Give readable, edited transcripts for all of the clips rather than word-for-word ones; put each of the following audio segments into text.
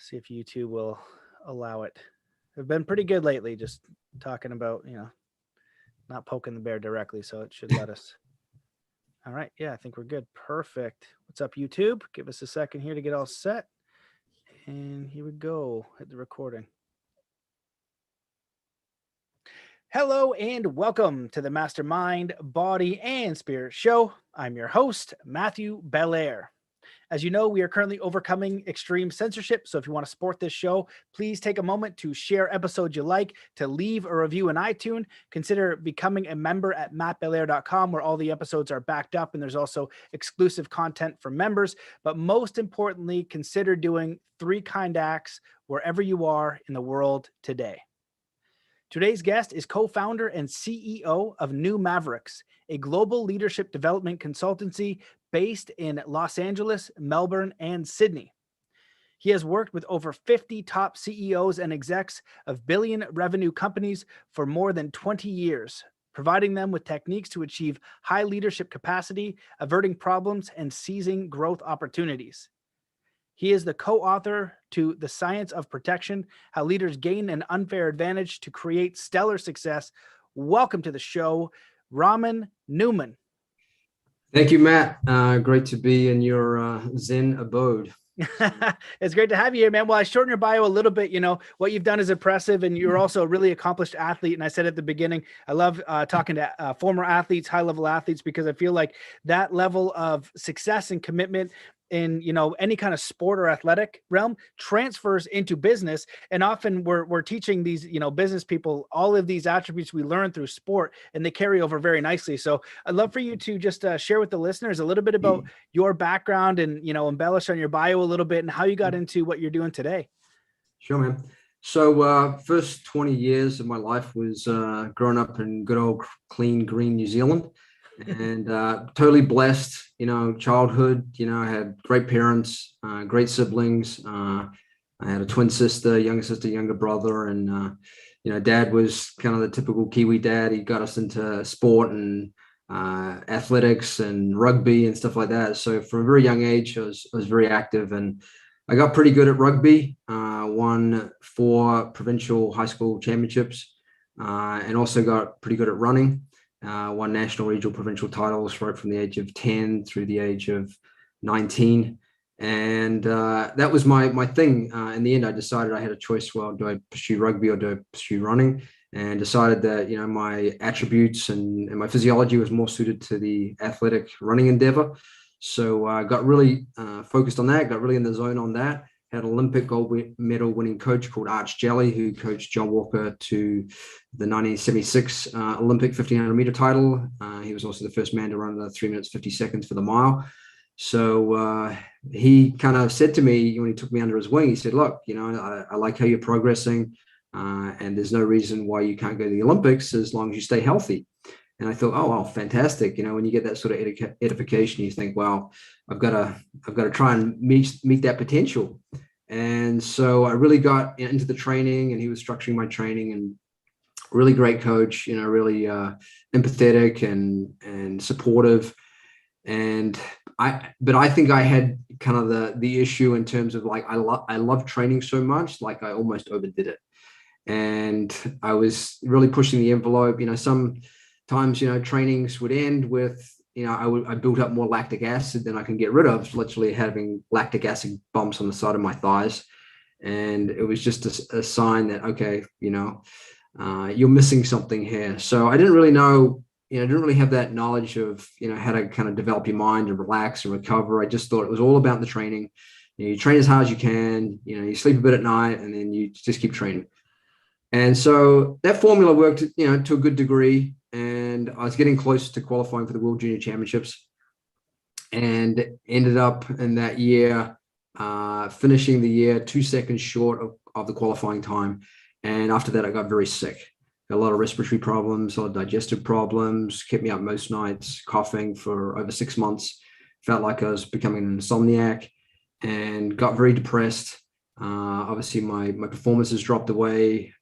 See if YouTube will allow it. They've been pretty good lately, just talking about, not poking the bear directly. So it should let us. All right. Yeah, I think we're good. Perfect. What's up, YouTube? Give us a second here to get all set. And here we go. Hit the recording. Hello and welcome to the Mastermind, Body, and Spirit Show. I'm your host, Matthew Belair. As you know, we are currently overcoming extreme censorship. So if you want to support this show, please take a moment to share episodes you like, to leave a review in iTunes. Consider becoming a member at mattbelair.com, where all the episodes are backed up and there's also exclusive content for members. But most importantly, consider doing 3 kind acts wherever you are in the world today. Today's guest is co-founder and CEO of New Mavericks, a global leadership development consultancy based in Los Angeles, Melbourne, and Sydney. He has worked with over 50 top CEOs and execs of billion revenue companies for more than 20 years, providing them with techniques to achieve high leadership capacity, averting problems, and seizing growth opportunities. He is the co-author to The Science of Protection, How Leaders Gain an Unfair Advantage to Create Stellar Success. Welcome to the show, Raamon Newman. Thank you, Matt. Great to be in your Zen abode. It's great to have you here, man. Well, I shortened your bio a little bit. What you've done is impressive, and you're also a really accomplished athlete. And I said at the beginning, I love talking to former athletes, high-level athletes, because I feel like that level of success and commitment in any kind of sport or athletic realm transfers into business. And often we're teaching these business people all of these attributes we learn through sport, and they carry over very nicely. So I'd love for you to just share with the listeners a little bit about your background and embellish on your bio a little bit and how you got into what you're doing today. Sure, man. So first 20 years of my life was growing up in good old clean green New Zealand. And totally blessed, childhood, I had great parents, great siblings. I had a twin sister, younger brother. And, dad was kind of the typical Kiwi dad. He got us into sport and athletics and rugby and stuff like that. So from a very young age, I was very active, and I got pretty good at rugby, won 4 provincial high school championships, and also got pretty good at running. Won national, regional, provincial titles right from the age of 10 through the age of 19. And that was my thing. In the end, I decided I had a choice. Well, do I pursue rugby or do I pursue running? And decided that, my attributes and my physiology was more suited to the athletic running endeavor. So I got really focused on that, got really in the zone on that. Had an Olympic gold medal winning coach called Arch Jelly, who coached John Walker to the 1976 Olympic 1500 meter title. He was also the first man to run the 3 minutes 50 seconds for the mile. So he kind of said to me when he took me under his wing, he said, look, I like how you're progressing, and there's no reason why you can't go to the Olympics as long as you stay healthy. And I thought, oh, well, fantastic. When you get that sort of edification, you think, well, I've got to try and meet that potential. And so I really got into the training, and he was structuring my training, and really great coach, really empathetic and supportive. But I think I had kind of the issue in terms of like, I love training so much, like I almost overdid it. And I was really pushing the envelope. Sometimes, trainings would end with, I built up more lactic acid than I can get rid of, literally having lactic acid bumps on the side of my thighs. And it was just a sign that, okay, you're missing something here. So I didn't really know, didn't really have that knowledge of, how to kind of develop your mind and relax and recover. I just thought it was all about the training. You train as hard as you can, you sleep a bit at night, and then you just keep training. And so that formula worked, to a good degree. And I was getting close to qualifying for the World Junior Championships, and ended up in that year, finishing the year 2 seconds short of the qualifying time. And after that, I got very sick. Got a lot of respiratory problems, a lot of digestive problems, kept me up most nights, coughing for over 6 months. Felt like I was becoming an insomniac, and got very depressed. Obviously, my performances dropped away.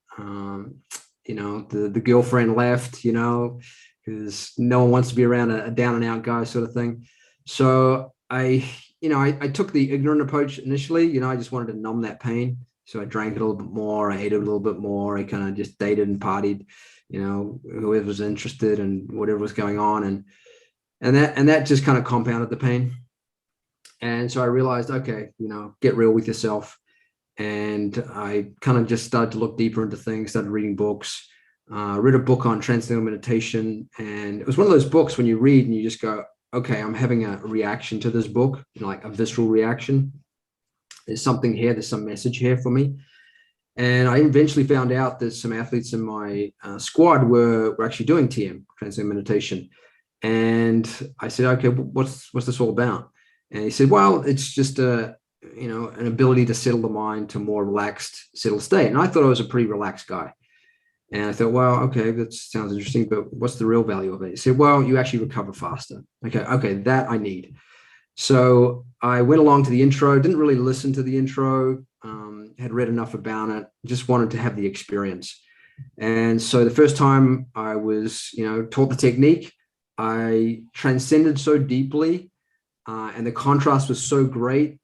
The girlfriend left, because no one wants to be around a down and out guy sort of thing. So I I took the ignorant approach initially. I just wanted to numb that pain. So I drank it a little bit more. I ate it a little bit more. I kind of just dated and partied, whoever was interested and whatever was going on. And that just kind of compounded the pain. And so I realized, okay, get real with yourself. And I kind of just started to look deeper into things, started reading books, read a book on transcendental meditation. And it was one of those books when you read and you just go, okay, I'm having a reaction to this book, like a visceral reaction. There's something here, there's some message here for me. And I eventually found out that some athletes in my squad were actually doing TM, transcendental meditation. And I said, okay, what's this all about? And he said, well, it's just an ability to settle the mind to a more relaxed, settled state. And I thought I was a pretty relaxed guy. And I thought, well, okay, that sounds interesting, but what's the real value of it? He said, well, you actually recover faster. Okay, that I need. So I went along to the intro, didn't really listen to the intro, had read enough about it, just wanted to have the experience. And so the first time I was, taught the technique, I transcended so deeply, and the contrast was so great,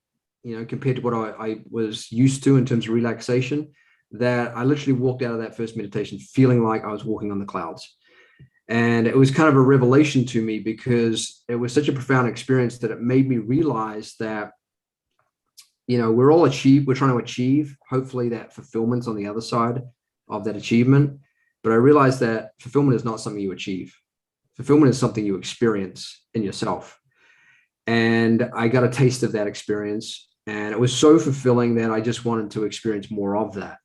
compared to what I was used to in terms of relaxation, that I literally walked out of that first meditation feeling like I was walking on the clouds. And it was kind of a revelation to me because it was such a profound experience that it made me realize that, we're trying to achieve, hopefully, that fulfillment's on the other side of that achievement. But I realized that fulfillment is not something you achieve. Fulfillment is something you experience in yourself. And I got a taste of that experience. And it was so fulfilling that I just wanted to experience more of that.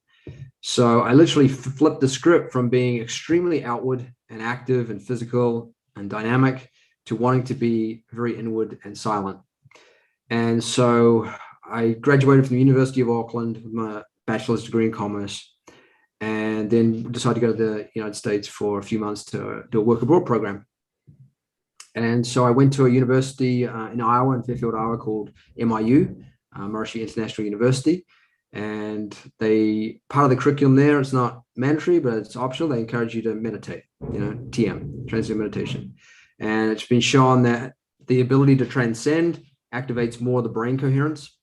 So I literally flipped the script from being extremely outward and active and physical and dynamic to wanting to be very inward and silent. And so I graduated from the University of Auckland with my bachelor's degree in commerce, and then decided to go to the United States for a few months to do a work abroad program. And so I went to a university in Iowa, in Fairfield, Iowa, called MIU, Monash International University. And part of the curriculum there, it's not mandatory, but it's optional. They encourage you to meditate, TM, transcendental meditation. And it's been shown that the ability to transcend activates more of the brain coherence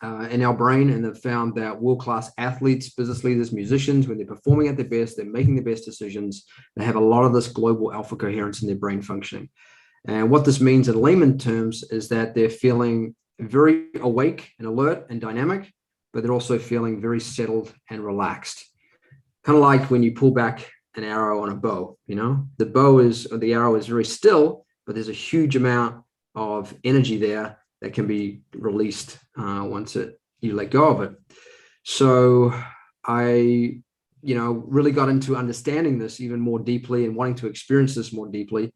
in our brain. And they've found that world-class athletes, business leaders, musicians, when they're performing at their best, they're making the best decisions, they have a lot of this global alpha coherence in their brain functioning. And what this means in layman terms is that they're feeling very awake and alert and dynamic, but they're also feeling very settled and relaxed. Kind of like when you pull back an arrow on a bow, the arrow is very still, but there's a huge amount of energy there that can be released once you let go of it. So I, really got into understanding this even more deeply and wanting to experience this more deeply.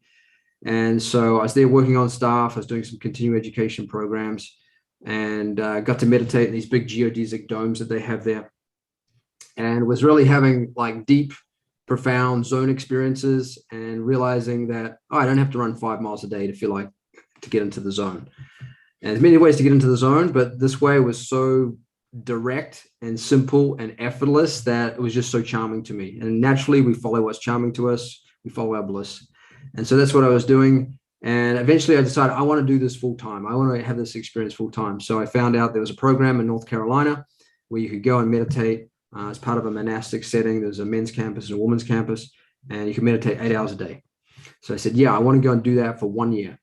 And so I was there working on staff. I was doing some continuing education programs, and got to meditate in these big geodesic domes that they have there, and was really having like deep, profound zone experiences, and realizing that I don't have to run 5 miles a day to get into the zone. And there's many ways to get into the zone, but this way was so direct and simple and effortless that it was just so charming to me. And naturally, we follow what's charming to us. We follow our bliss. And so that's what I was doing. And eventually I decided I want to do this full time. I want to have this experience full time. So I found out there was a program in North Carolina where you could go and meditate as part of a monastic setting. There's a men's campus and a women's campus, and you can meditate 8 hours a day. So I said, yeah, I want to go and do that for 1 year,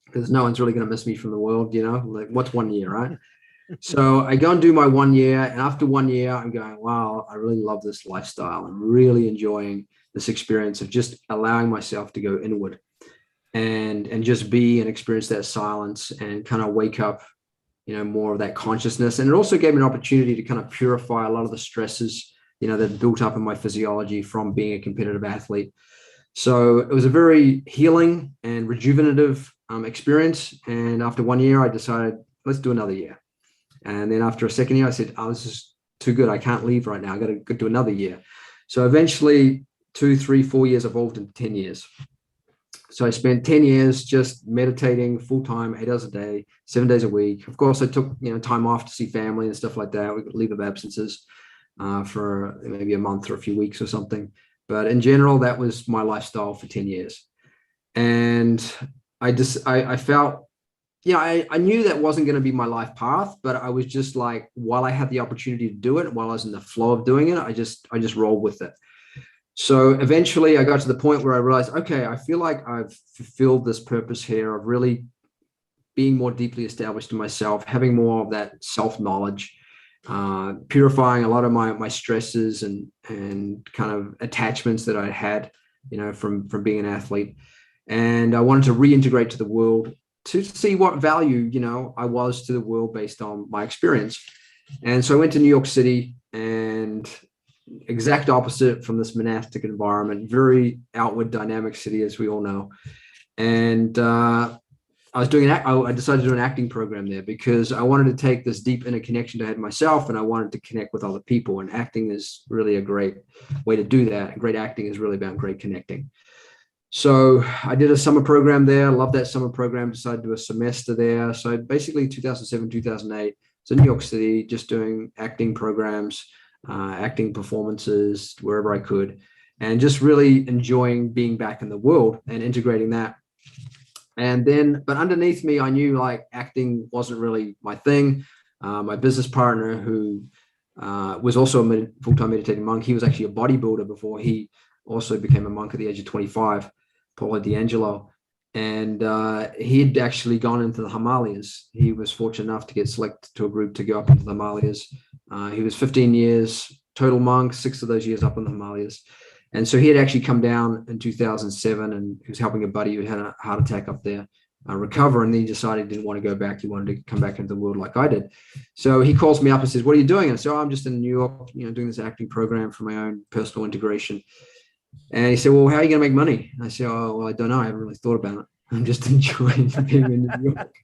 because no one's really going to miss me from the world, like what's 1 year, right? So I go and do my 1 year. And after 1 year, I'm going, wow, I really love this lifestyle. I'm really enjoying this experience of just allowing myself to go inward and just be and experience that silence and kind of wake up, more of that consciousness. And it also gave me an opportunity to kind of purify a lot of the stresses, that built up in my physiology from being a competitive athlete. So it was a very healing and rejuvenative experience. And after 1 year, I decided, let's do another year. And then after a second year, I said, oh, this is too good. I can't leave right now. I got to go do another year. So eventually 2, 3, 4 years evolved into 10 years. So I spent 10 years just meditating full time, 8 hours a day, 7 days a week. Of course, I took time off to see family and stuff like that. We could leave of absences for maybe a month or a few weeks or something. But in general, that was my lifestyle for 10 years. And I felt I knew that wasn't going to be my life path, but I was just like, while I had the opportunity to do it, while I was in the flow of doing it, I just rolled with it. So eventually I got to the point where I realized, okay, I feel like I've fulfilled this purpose here of really being more deeply established in myself, having more of that self-knowledge, purifying a lot of my stresses and kind of attachments that I had, from being an athlete. And I wanted to reintegrate to the world to see what value, I was to the world based on my experience. And so I went to New York City, and exact opposite from this monastic environment, very outward dynamic city, as we all know. And I decided to do an acting program there because I wanted to take this deep inner connection I had myself, and I wanted to connect with other people. And acting is really a great way to do that. And great acting is really about great connecting. So I did a summer program there. Loved that summer program. Decided to do a semester there. So basically 2007, 2008, so New York City, just doing acting programs, acting performances wherever I could, and just really enjoying being back in the world and integrating that. And then, but underneath me, I knew like acting wasn't really my thing. My business partner, who was also a full-time meditating monk, he was actually a bodybuilder before he also became a monk at the age of 25, Paulo D'Angelo. And he had actually gone into the Himalayas. He was fortunate enough to get selected to a group to go up into the Himalayas. He was 15 years total monk, 6 of those years up in the Himalayas. And so he had actually come down in 2007, and he was helping a buddy who had a heart attack up there recover. And then he decided he didn't want to go back. He wanted to come back into the world like I did. So he calls me up and says, "What are you doing?" And I said, "Oh, I'm just in New York, doing this acting program for my own personal integration." And he said, "Well, how are you going to make money?" And I said, "Oh, well, I don't know. I haven't really thought about it. I'm just enjoying being in New York."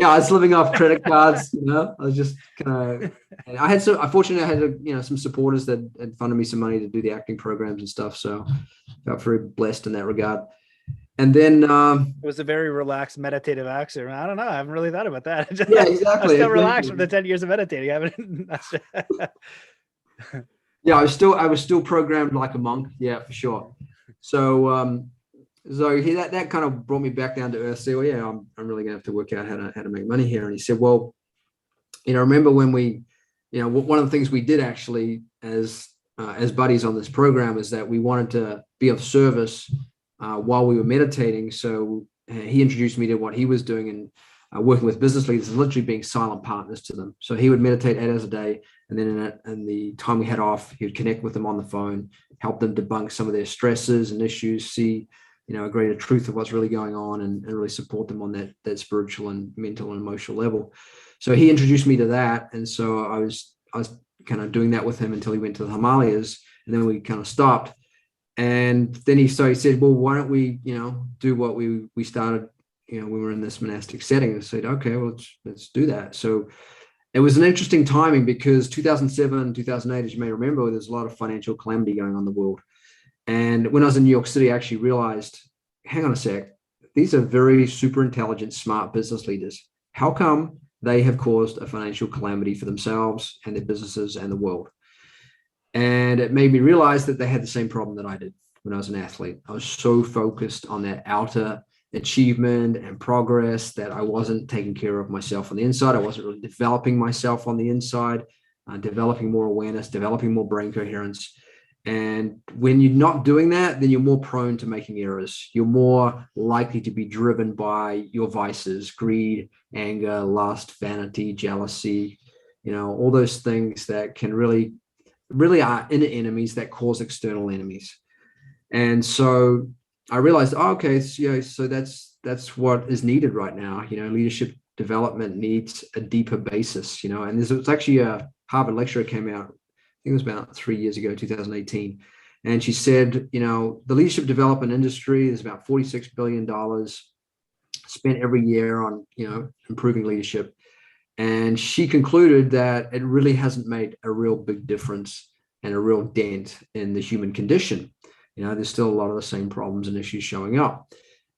I was living off credit cards. I was just kind of. I had unfortunately, I had some supporters that had funded me some money to do the acting programs and stuff. So I felt very blessed in that regard. And then it was a very relaxed meditative action. I don't know. I haven't really thought about that. Yeah, exactly. I'm still relaxed from the 10 years of meditating. I haven't. Yeah, I was still programmed like a monk. Yeah, for sure. So that kind of brought me back down to earth. Say, well, yeah, I'm really gonna have to work out how to make money here. And he said, well, remember when we, one of the things we did actually as buddies on this program is that we wanted to be of service while we were meditating. So he introduced me to what he was doing and working with business leaders and literally being silent partners to them. So he would meditate 8 hours a day, and then in the time we had off, he would connect with them on the phone, help them debunk some of their stresses and issues, see a greater truth of what's really going on, and really support them on that spiritual and mental and emotional level. So he introduced me to that. And so I was kind of doing that with him until he went to the Himalayas, and then we kind of stopped. And then he said, well, why don't we, do what we started, we were in this monastic setting. And I said, okay, well, let's do that. So it was an interesting timing because 2007, 2008, as you may remember, there's a lot of financial calamity going on in the world. And when I was in New York City, I actually realized, hang on a sec, these are very super intelligent, smart business leaders. How come they have caused a financial calamity for themselves and their businesses and the world? And it made me realize that they had the same problem that I did when I was an athlete. I was so focused on that outer achievement and progress that I wasn't taking care of myself on the inside. I wasn't really developing myself on the inside, developing more awareness, developing more brain coherence. And when you're not doing that, then you're more prone to making errors. You're more likely to be driven by your vices, greed, anger, lust, vanity, jealousy, all those things that can really are inner enemies that cause external enemies. And so I realized, so that's what is needed right now. Leadership development needs a deeper basis, and there's actually a Harvard lecturer came out, I think it was about 3 years ago, 2018. And she said, the leadership development industry is about $46 billion spent every year on, improving leadership. And she concluded that it really hasn't made a real big difference and a real dent in the human condition. There's still a lot of the same problems and issues showing up.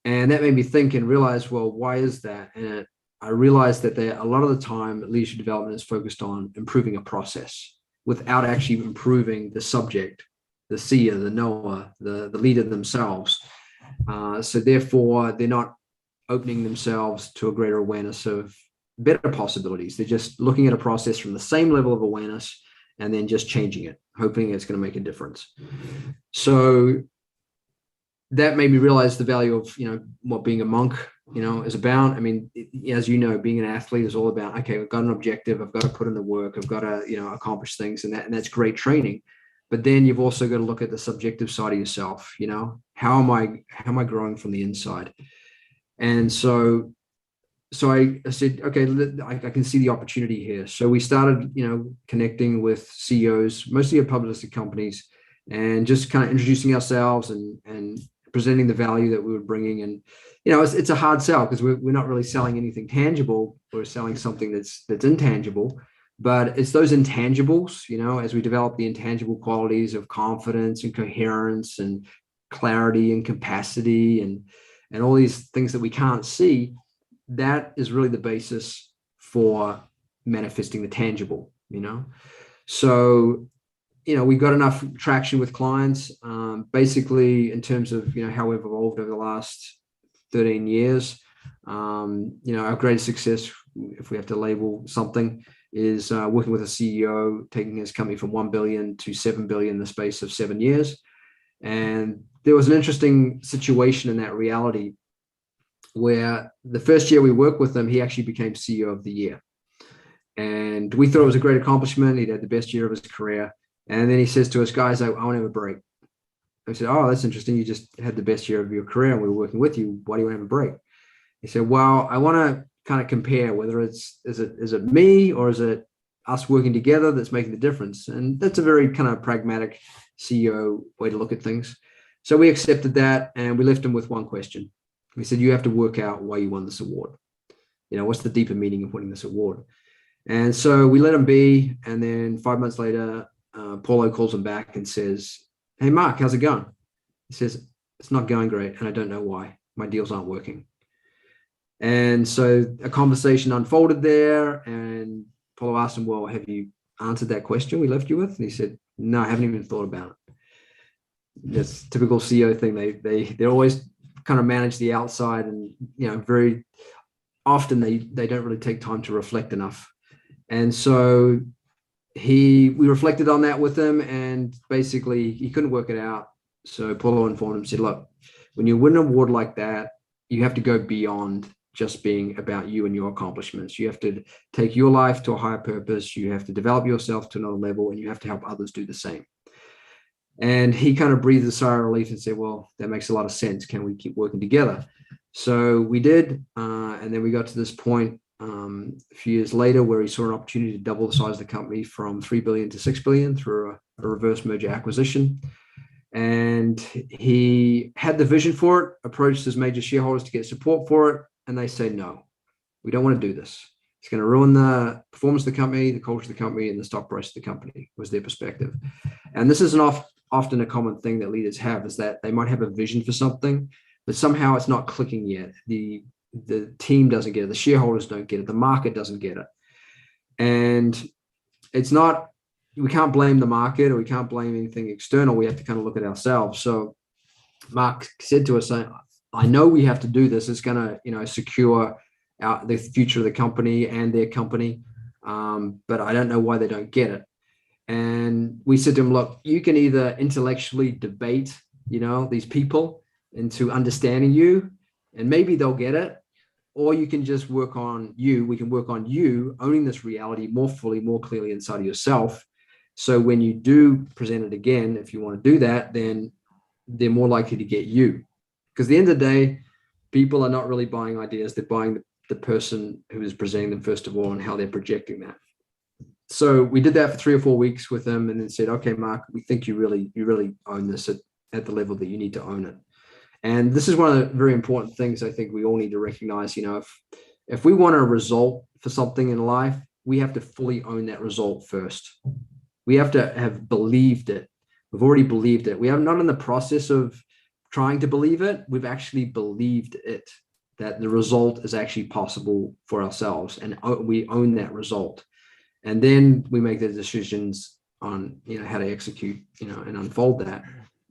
And that made me think and realize, well, why is that? And I realized that a lot of the time leadership development is focused on improving a process without actually improving the subject, the seer, the knower, the leader themselves. So therefore, they're not opening themselves to a greater awareness of better possibilities. They're just looking at a process from the same level of awareness and then just changing it, hoping it's going to make a difference. So that made me realize the value of, what being a monk, is about. I mean, as you know, being an athlete is all about, okay, I've got an objective, I've got to put in the work, I've got to, accomplish things, and that's great training. But then you've also got to look at the subjective side of yourself. How am I growing from the inside? And so I said, okay, I can see the opportunity here. So we started, connecting with CEOs, mostly of public listed companies, and just kind of introducing ourselves and presenting the value that we were bringing. And, it's a hard sell because we're not really selling anything tangible. We're selling something that's intangible. But it's those intangibles, as we develop the intangible qualities of confidence and coherence and clarity and capacity and all these things that we can't see, that is really the basis for manifesting the tangible, So, we got enough traction with clients, basically in terms of, how we've evolved over the last 13 years. Our greatest success, if we have to label something, is working with a CEO, taking his company from 1 billion to 7 billion in the space of 7 years. And there was an interesting situation in that reality where the first year we worked with him, he actually became CEO of the year. And we thought it was a great accomplishment. He'd had the best year of his career. And then he says to us, guys, I want to have a break. I said, oh, that's interesting. You just had the best year of your career and we were working with you. Why do you want to have a break? He said, well, I want to kind of compare whether is it me or is it us working together that's making the difference? And that's a very kind of pragmatic CEO way to look at things. So we accepted that and we left him with one question. We said, you have to work out why you won this award. What's the deeper meaning of winning this award? And so we let him be. And then 5 months later, Paulo calls him back and says, hey, Mark, how's it going? He says, it's not going great. And I don't know why. My deals aren't working. And so a conversation unfolded there. And Paulo asked him, well, have you answered that question we left you with? And he said, no, I haven't even thought about it. That's typical CEO thing. They're always kind of manage the outside, and very often they don't really take time to reflect enough. And so we reflected on that with him, and basically he couldn't work it out. So Paulo informed him, said, look, when you win an award like that, you have to go beyond just being about you and your accomplishments. You have to take your life to a higher purpose. You have to develop yourself to another level, and you have to help others do the same. And he kind of breathed a sigh of relief and said, well, that makes a lot of sense. Can we keep working together? So we did. And then we got to this point a few years later where he saw an opportunity to double the size of the company from 3 billion to 6 billion through a reverse merger acquisition. And he had the vision for it, approached his major shareholders to get support for it. And they say, no, we don't want to do this. It's going to ruin the performance of the company, the culture of the company, and the stock price of the company, was their perspective. And this is often a common thing that leaders have, is that they might have a vision for something, but somehow it's not clicking yet. The team doesn't get it. The shareholders don't get it. The market doesn't get it. And we can't blame the market, or we can't blame anything external. We have to kind of look at ourselves. So Mark said to us, I know we have to do this. It's going to, secure the future of the company and their company. But I don't know why they don't get it. And we said to him, look, you can either intellectually debate, these people into understanding you, and maybe they'll get it, or you can just work on you. We can work on you owning this reality more fully, more clearly inside of yourself. So when you do present it again, if you want to do that, then they're more likely to get you. Because at the end of the day, people are not really buying ideas. They're buying the person who is presenting them first of all, and how they're projecting that. So we did that for 3 or 4 weeks with them, and then said, okay, Mark, we think you really own this at the level that you need to own it. And this is one of the very important things I think we all need to recognize. If we want a result for something in life, we have to fully own that result first. We have to have believed it. We've already believed it. We are not in the process of trying to believe it. We've actually believed it, that the result is actually possible for ourselves, and we own that result. And then we make the decisions on, how to execute, and unfold that.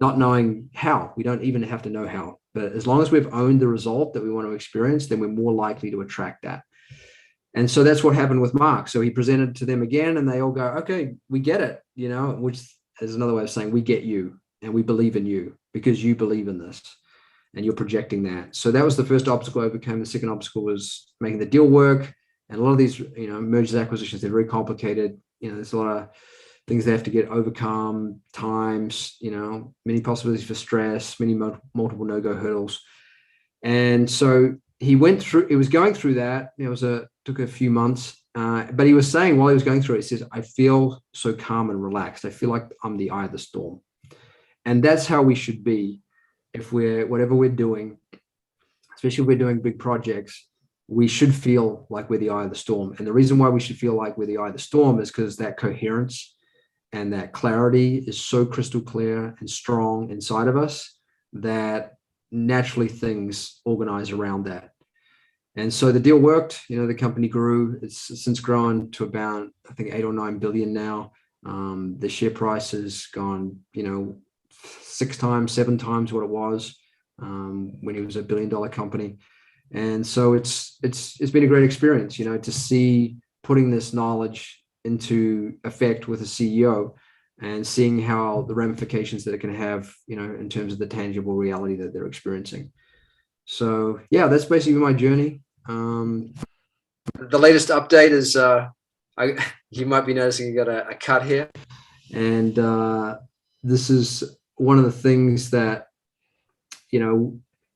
not knowing how. We don't even have to know how. But as long as we've owned the result that we want to experience, then we're more likely to attract that. And so that's what happened with Mark. So he presented to them again, and they all go, okay, we get it, which is another way of saying we get you, and we believe in you because you believe in this and you're projecting that. So that was the first obstacle I overcame. The second obstacle was making the deal work. And a lot of these, mergers, acquisitions, they're very complicated. There's a lot of things they have to get overcome, times, many possibilities for stress, many multiple no-go hurdles. And so he was going through that. Took a few months, but he was saying while he was going through it, he says, I feel so calm and relaxed. I feel like I'm the eye of the storm. And that's how we should be whatever we're doing, especially if we're doing big projects, we should feel like we're the eye of the storm. And the reason why we should feel like we're the eye of the storm is because that coherence and that clarity is so crystal clear and strong inside of us that naturally things organize around that. And so the deal worked. The company grew. It's since grown to about, I think, 8 or 9 billion now. The share price has gone, 6 times, 7 times what it was when it was $1 billion company. And so it's been a great experience, to see putting this knowledge into effect with a CEO and seeing how the ramifications that it can have, in terms of the tangible reality that they're experiencing. So yeah, that's basically my journey. The latest update is you might be noticing you got a cut here, and this is one of the things that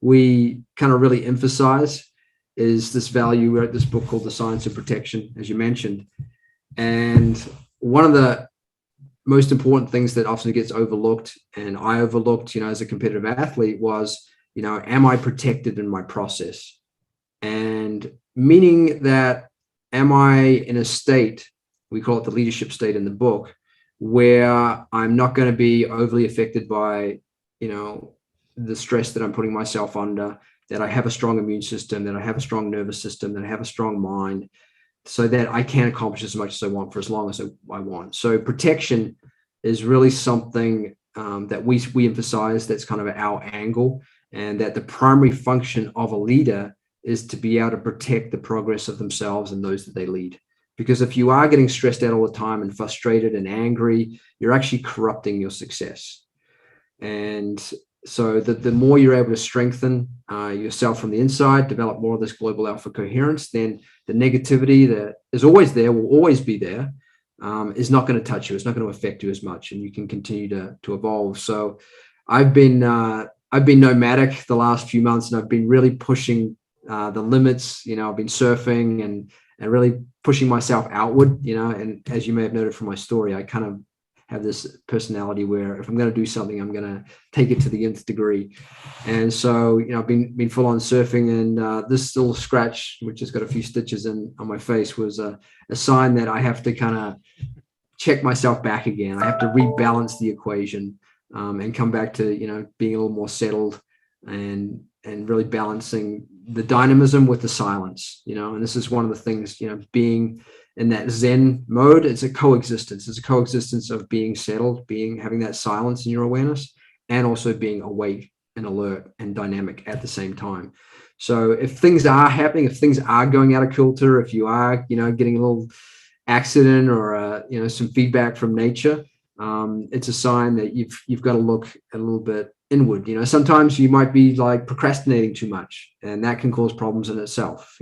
we kind of really emphasize is this value. We wrote this book called The Science of Protection, as you mentioned, and one of the most important things that often gets overlooked, and I overlooked, as a competitive athlete, was, am I protected in my process? And meaning that, am I in a state, we call it the leadership state in the book, where I'm not going to be overly affected by, the stress that I'm putting myself under, that I have a strong immune system, that I have a strong nervous system, that I have a strong mind, so that I can accomplish as much as I want for as long as I want. So protection is really something that we emphasize. That's kind of our angle, and that the primary function of a leader is to be able to protect the progress of themselves and those that they lead. Because if you are getting stressed out all the time and frustrated and angry, you're actually corrupting your success. And so the more you're able to strengthen yourself from the inside, develop more of this global alpha coherence, then the negativity that is always there, will always be there, is not going to touch you. It's not going to affect you as much, and you can continue to evolve. So I've been nomadic the last few months, and I've been really pushing the limits. I've been surfing and really pushing myself outward, and as you may have noted from my story, I kind of have this personality where if I'm going to do something, I'm going to take it to the nth degree. And so, I've been full on surfing, and this little scratch, which has got a few stitches on my face, was a sign that I have to kind of check myself back again. I have to rebalance the equation and come back to, being a little more settled and really balancing the dynamism with the silence, and this is one of the things, being in that Zen mode. It's a coexistence. It's a coexistence of being settled, having that silence in your awareness, and also being awake and alert and dynamic at the same time. So if things are happening, if things are going out of kilter, if you are, getting a little accident or, some feedback from nature, it's a sign that you've got to look a little bit inward. Sometimes you might be like procrastinating too much, and that can cause problems in itself,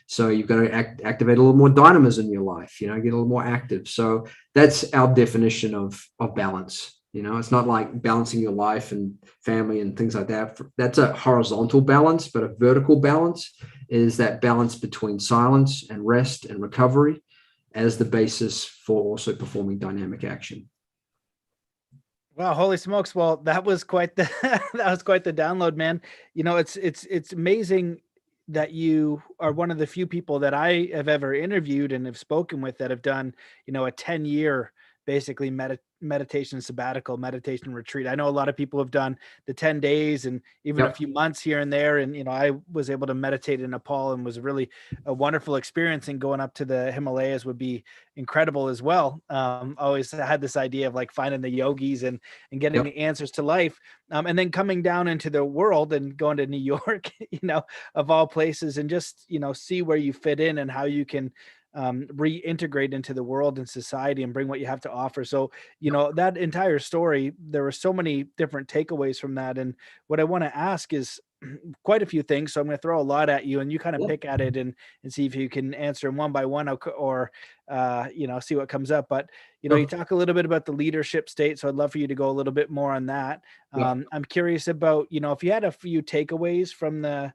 So you've got to activate a little more dynamism in your life, get a little more active. So that's our definition of balance. It's not like balancing your life and family and things like that. That's a horizontal balance, but a vertical balance is that balance between silence and rest and recovery as the basis for also performing dynamic action. Wow, holy smokes. Well, that was quite the download, man. It's amazing that you are one of the few people that I have ever interviewed and have spoken with that have done, a 10-year basically meditation sabbatical, meditation retreat. I know a lot of people have done the 10 days and even a few months here and there. And, I was able to meditate in Nepal and was really a wonderful experience. And going up to the Himalayas would be incredible as well. I always had this idea of like finding the yogis and getting the answers to life. And then coming down into the world and going to New York, of all places, and just, see where you fit in and how you can reintegrate into the world and society and bring what you have to offer. So, that entire story, there were so many different takeaways from that. And what I want to ask is quite a few things. So I'm going to throw a lot at you and you kind of pick at it and see if you can answer them one by one or see what comes up. But, you talk a little bit about the leadership state. So I'd love for you to go a little bit more on that. I'm curious about, if you had a few takeaways from the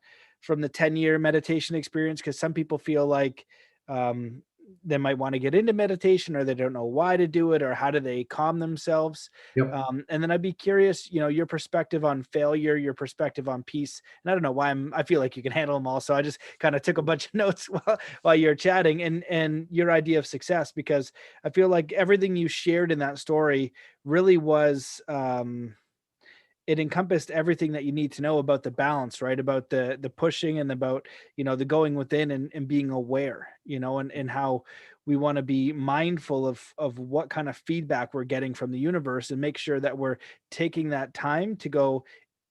10-year meditation experience, because some people feel like, they might want to get into meditation or they don't know why to do it or how do they calm themselves. And then I'd be curious, your perspective on failure, your perspective on peace. And I don't know why I feel like you can handle them all. So I just kind of took a bunch of notes while you're chatting and your idea of success, because I feel like everything you shared in that story really was, it encompassed everything that you need to know about the balance, right? About the pushing and about, the going within and being aware, and how we want to be mindful of what kind of feedback we're getting from the universe and make sure that we're taking that time to go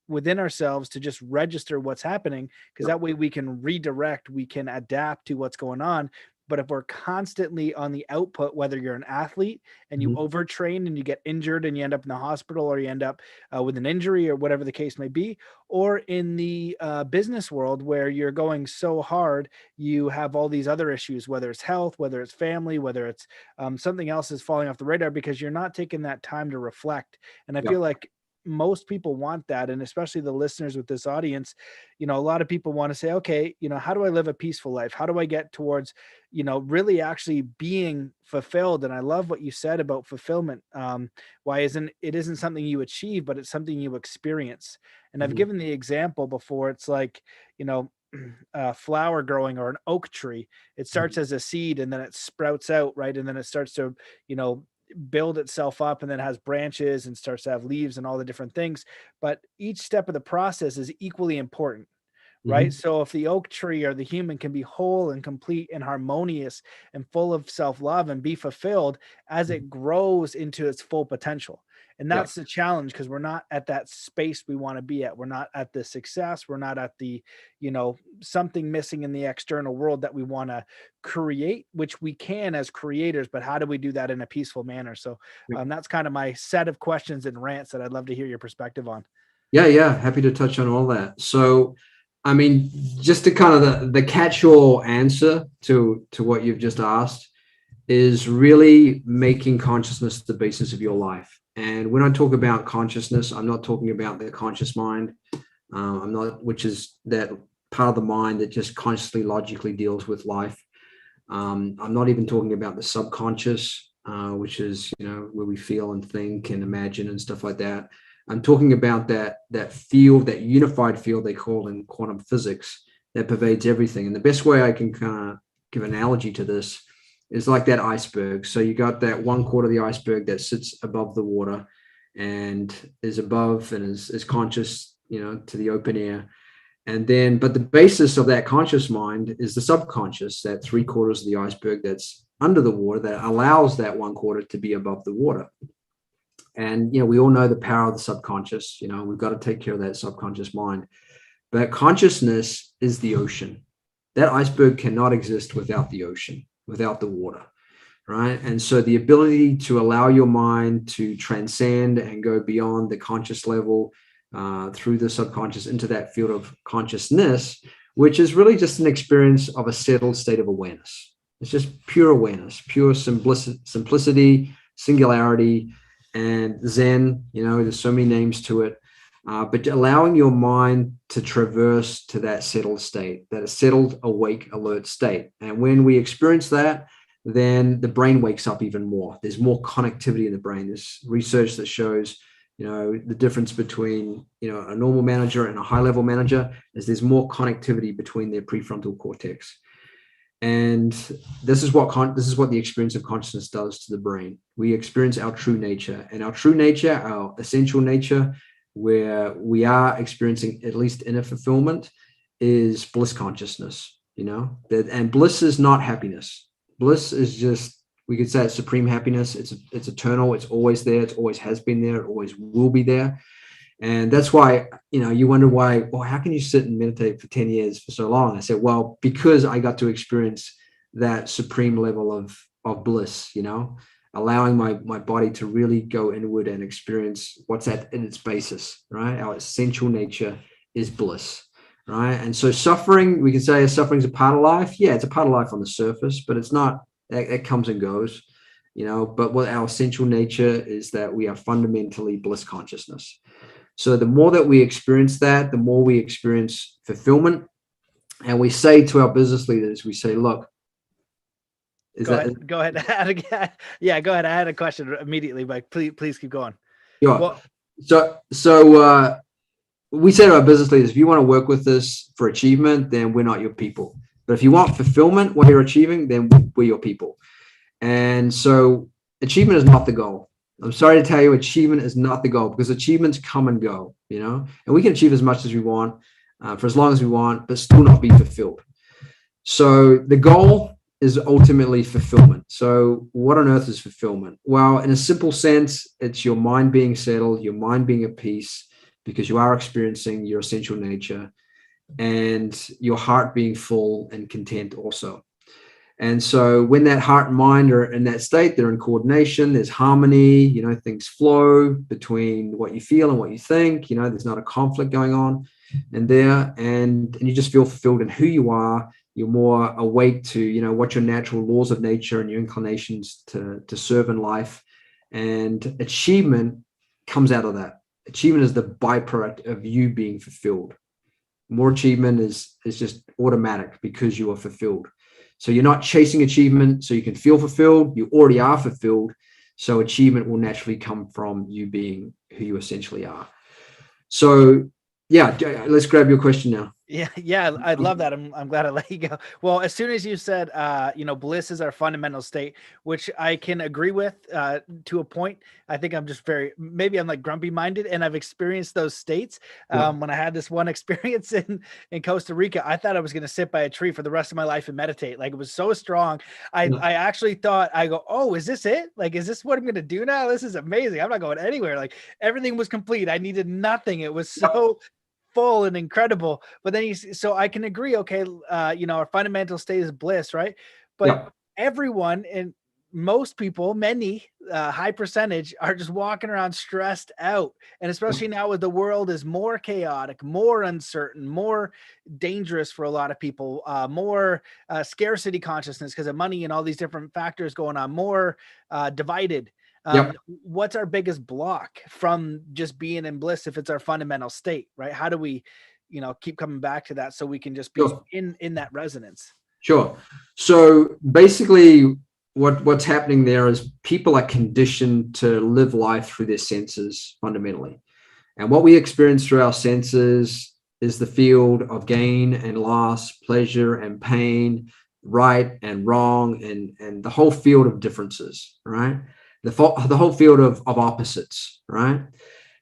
within ourselves to just register what's happening, because that way we can redirect, we can adapt to what's going on. But if we're constantly on the output, whether you're an athlete and you overtrain and you get injured and you end up in the hospital, or you end up with an injury or whatever the case may be, or in the business world where you're going so hard, you have all these other issues, whether it's health, whether it's family, whether it's something else is falling off the radar because you're not taking that time to reflect. And I feel like most people want that. And especially the listeners with this audience, a lot of people want to say, okay, how do I live a peaceful life? How do I get towards, really actually being fulfilled? And I love what you said about fulfillment. Why it isn't something you achieve, but it's something you experience. And I've given the example before. It's like, a flower growing or an oak tree. It starts as a seed and then it sprouts out, right? And then it starts to, build itself up and then has branches and starts to have leaves and all the different things. But each step of the process is equally important, right? So if the oak tree or the human can be whole and complete and harmonious and full of self-love and be fulfilled as it grows into its full potential. And that's the challenge, because we're not at that space we want to be at. We're not at the success. We're not at the, something missing in the external world that we want to create, which we can as creators, but how do we do that in a peaceful manner? So that's kind of my set of questions and rants that I'd love to hear your perspective on. Yeah. Happy to touch on all that. So, I mean, just to kind of the catch-all answer to what you've just asked is really making consciousness the basis of your life. And when I talk about consciousness, I'm not talking about the conscious mind. Which is that part of the mind that just consciously, logically deals with life. I'm not even talking about the subconscious, which is, where we feel and think and imagine and stuff like that. I'm talking about that field, that unified field they call in quantum physics that pervades everything. And the best way I can kind of give an analogy to this is like that iceberg. So you got that one quarter of the iceberg that sits above the water and is above and is conscious, to the open air. And then, but the basis of that conscious mind is the subconscious, that 3/4 of the iceberg that's under the water that allows that one quarter to be above the water. And, we all know the power of the subconscious. We've got to take care of that subconscious mind. But consciousness is the ocean. That iceberg cannot exist without the ocean, without the water, right? And so the ability to allow your mind to transcend and go beyond the conscious level through the subconscious into that field of consciousness, which is really just an experience of a settled state of awareness. It's just pure awareness, pure simplicity, singularity, and Zen. There's so many names to it. But allowing your mind to traverse to that settled state, that settled, awake, alert state. And when we experience that, then the brain wakes up even more. There's more connectivity in the brain. There's research that shows, the difference between, a normal manager and a high-level manager is there's more connectivity between their prefrontal cortex. And this is what the experience of consciousness does to the brain. We experience our true nature, and our true nature, our essential nature, where we are experiencing at least inner fulfillment, is bliss consciousness. And bliss is not happiness. Bliss is just, we could say it's supreme happiness. It's eternal. It's always there. It always has been there. It always will be there. And that's why, you wonder why, well, how can you sit and meditate for 10 years for so long? I said, well, because I got to experience that supreme level of bliss, allowing my body to really go inward and experience what's in its basis, right? Our essential nature is bliss, right? And so suffering, we can say suffering is a part of life. Yeah, it's a part of life on the surface, but it's not, that comes and goes, but what our essential nature is, that we are fundamentally bliss consciousness. So the more that we experience that, the more we experience fulfillment. And we say to our business leaders, we say, look, go ahead. Yeah, go ahead. I had a question immediately, but please keep going. Sure. Well, so we say to our business leaders, if you want to work with us for achievement, then we're not your people. But if you want fulfillment, what you're achieving, then we're your people. And so achievement is not the goal. I'm sorry to tell you, achievement is not the goal, because achievements come and go, and we can achieve as much as we want for as long as we want, but still not be fulfilled. So the goal is ultimately fulfillment. So what on earth is fulfillment? Well, in a simple sense, it's your mind being settled, your mind being at peace, because you are experiencing your essential nature, and your heart being full and content also. And so when that heart and mind are in that state, they're in coordination, there's harmony, things flow between what you feel and what you think, there's not a conflict going on in there, and you just feel fulfilled in who you are. You're more awake to, what your natural laws of nature and your inclinations to serve in life. And achievement comes out of that. Achievement is the byproduct of you being fulfilled. More achievement is just automatic because you are fulfilled. So you're not chasing achievement so you can feel fulfilled. You already are fulfilled. So achievement will naturally come from you being who you essentially are. So yeah, let's grab your question now. Yeah, I love that. I'm glad I let you go. Well, as soon as you said, bliss is our fundamental state, which I can agree with to a point. I think I'm just maybe I'm like grumpy minded, and I've experienced those states. When I had this one experience in Costa Rica, I thought I was going to sit by a tree for the rest of my life and meditate. Like, it was so strong. I actually thought, oh, is this it? Like, is this what I'm going to do now? This is amazing. I'm not going anywhere. Like, everything was complete. I needed nothing. It was so full and incredible. But then so I can agree, okay, our fundamental state is bliss, right? But everyone, and most people, many high percentage, are just walking around stressed out. And especially now, with the world is more chaotic, more uncertain, more dangerous for a lot of people, more scarcity consciousness because of money and all these different factors going on, more divided. What's our biggest block from just being in bliss if it's our fundamental state, right? How do we, keep coming back to that so we can just be in that resonance? Sure. So basically what's happening there is people are conditioned to live life through their senses fundamentally. And what we experience through our senses is the field of gain and loss, pleasure and pain, right and wrong, and the whole field of differences, right? The whole field of opposites, right?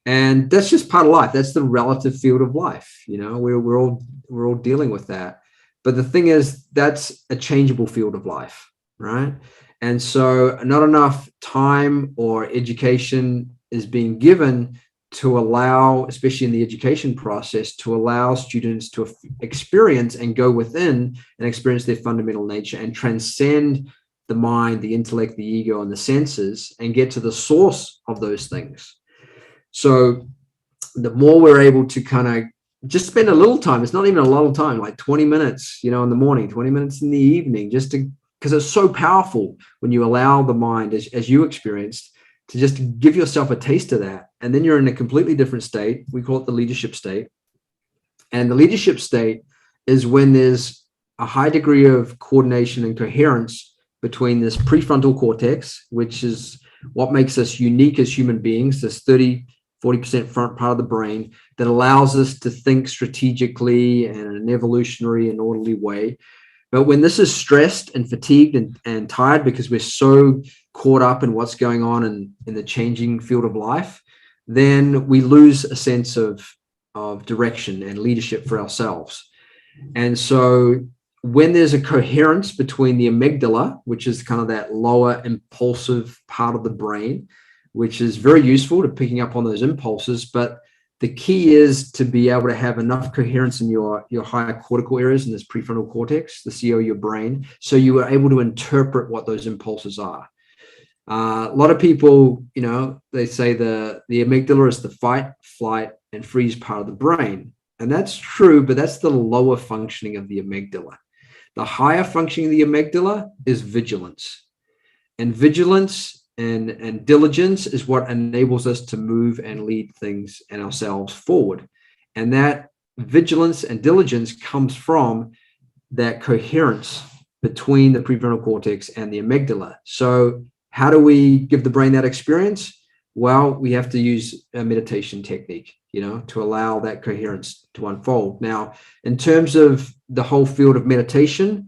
And that's just part of life. That's the relative field of life. We're all dealing with that. But the thing is, that's a changeable field of life, right? And so not enough time or education is being given to allow, especially in the education process, to allow students to experience and go within and experience their fundamental nature and transcend the mind, the intellect, the ego, and the senses, and get to the source of those things. So the more we're able to kind of just spend a little time, it's not even a lot of time, like 20 minutes, in the morning, 20 minutes in the evening, because it's so powerful when you allow the mind, as you experienced, to just give yourself a taste of that. And then you're in a completely different state. We call it the leadership state. And the leadership state is when there's a high degree of coordination and coherence between this prefrontal cortex, which is what makes us unique as human beings, this 30-40% front part of the brain that allows us to think strategically and in an evolutionary and orderly way, But when this is stressed and fatigued and tired because we're so caught up in what's going on in the changing field of life, then we lose a sense of direction and leadership for ourselves. And so when there's a coherence between the amygdala, which is kind of that lower impulsive part of the brain, which is very useful to picking up on those impulses, but the key is to be able to have enough coherence in your higher cortical areas in this prefrontal cortex, the CEO of your brain, so you are able to interpret what those impulses are. A lot of people, they say the amygdala is the fight, flight, and freeze part of the brain. And that's true, but that's the lower functioning of the amygdala. The higher functioning of the amygdala is vigilance. And vigilance and diligence is what enables us to move and lead things and ourselves forward. And that vigilance and diligence comes from that coherence between the prefrontal cortex and the amygdala. So how do we give the brain that experience? Well, we have to use a meditation technique, to allow that coherence to unfold. Now, in terms of the whole field of meditation,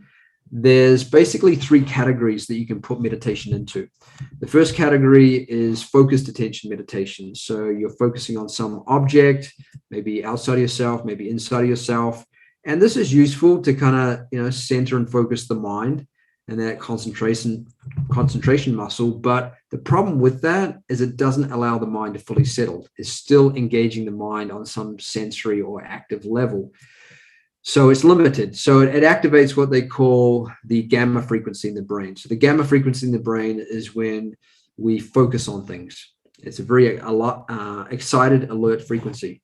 there's basically 3 categories that you can put meditation into. The first category is focused attention meditation. So you're focusing on some object, maybe outside of yourself, maybe inside of yourself. And this is useful to kind of, center and focus the mind and that concentration muscle. But the problem with that is it doesn't allow the mind to fully settle. It's still engaging the mind on some sensory or active level. So it's limited. So it activates what they call the gamma frequency in the brain. So the gamma frequency in the brain is when we focus on things. It's a excited, alert frequency.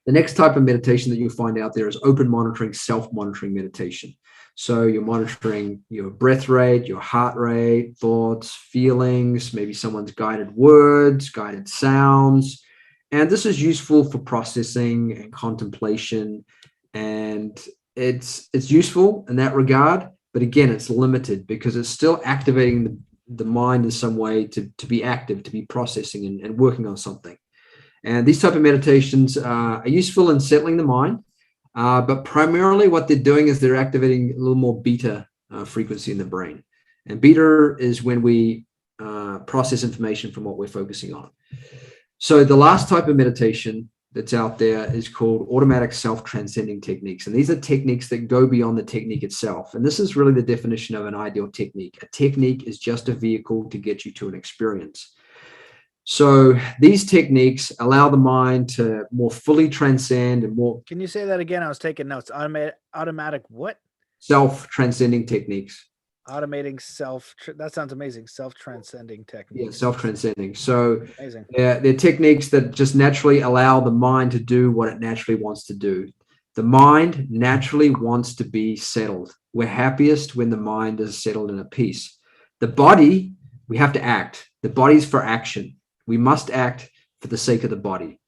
The next type of meditation that you'll find out there is open monitoring, self-monitoring meditation. So you're monitoring your breath rate, your heart rate, thoughts, feelings, maybe someone's guided words, guided sounds. And this is useful for processing and contemplation. And it's useful in that regard. But again, it's limited because it's still activating the mind in some way to be active, to be processing and working on something. And these type of meditations are useful in settling the mind. But primarily what they're doing is they're activating a little more beta frequency in the brain. And beta is when we process information from what we're focusing on. So the last type of meditation that's out there is called automatic self-transcending techniques. And these are techniques that go beyond the technique itself. And this is really the definition of an ideal technique. A technique is just a vehicle to get you to an experience. So these techniques allow the mind to more fully transcend and more. Can you say that again? I was taking notes. Automatic what? Self-transcending techniques. Automating that sounds amazing. Self-transcending techniques. Yeah, self-transcending. So amazing. They're techniques that just naturally allow the mind to do what it naturally wants to do. The mind naturally wants to be settled. We're happiest when the mind is settled in a peace. The body, we have to act. The body's for action. We must act for the sake of the body.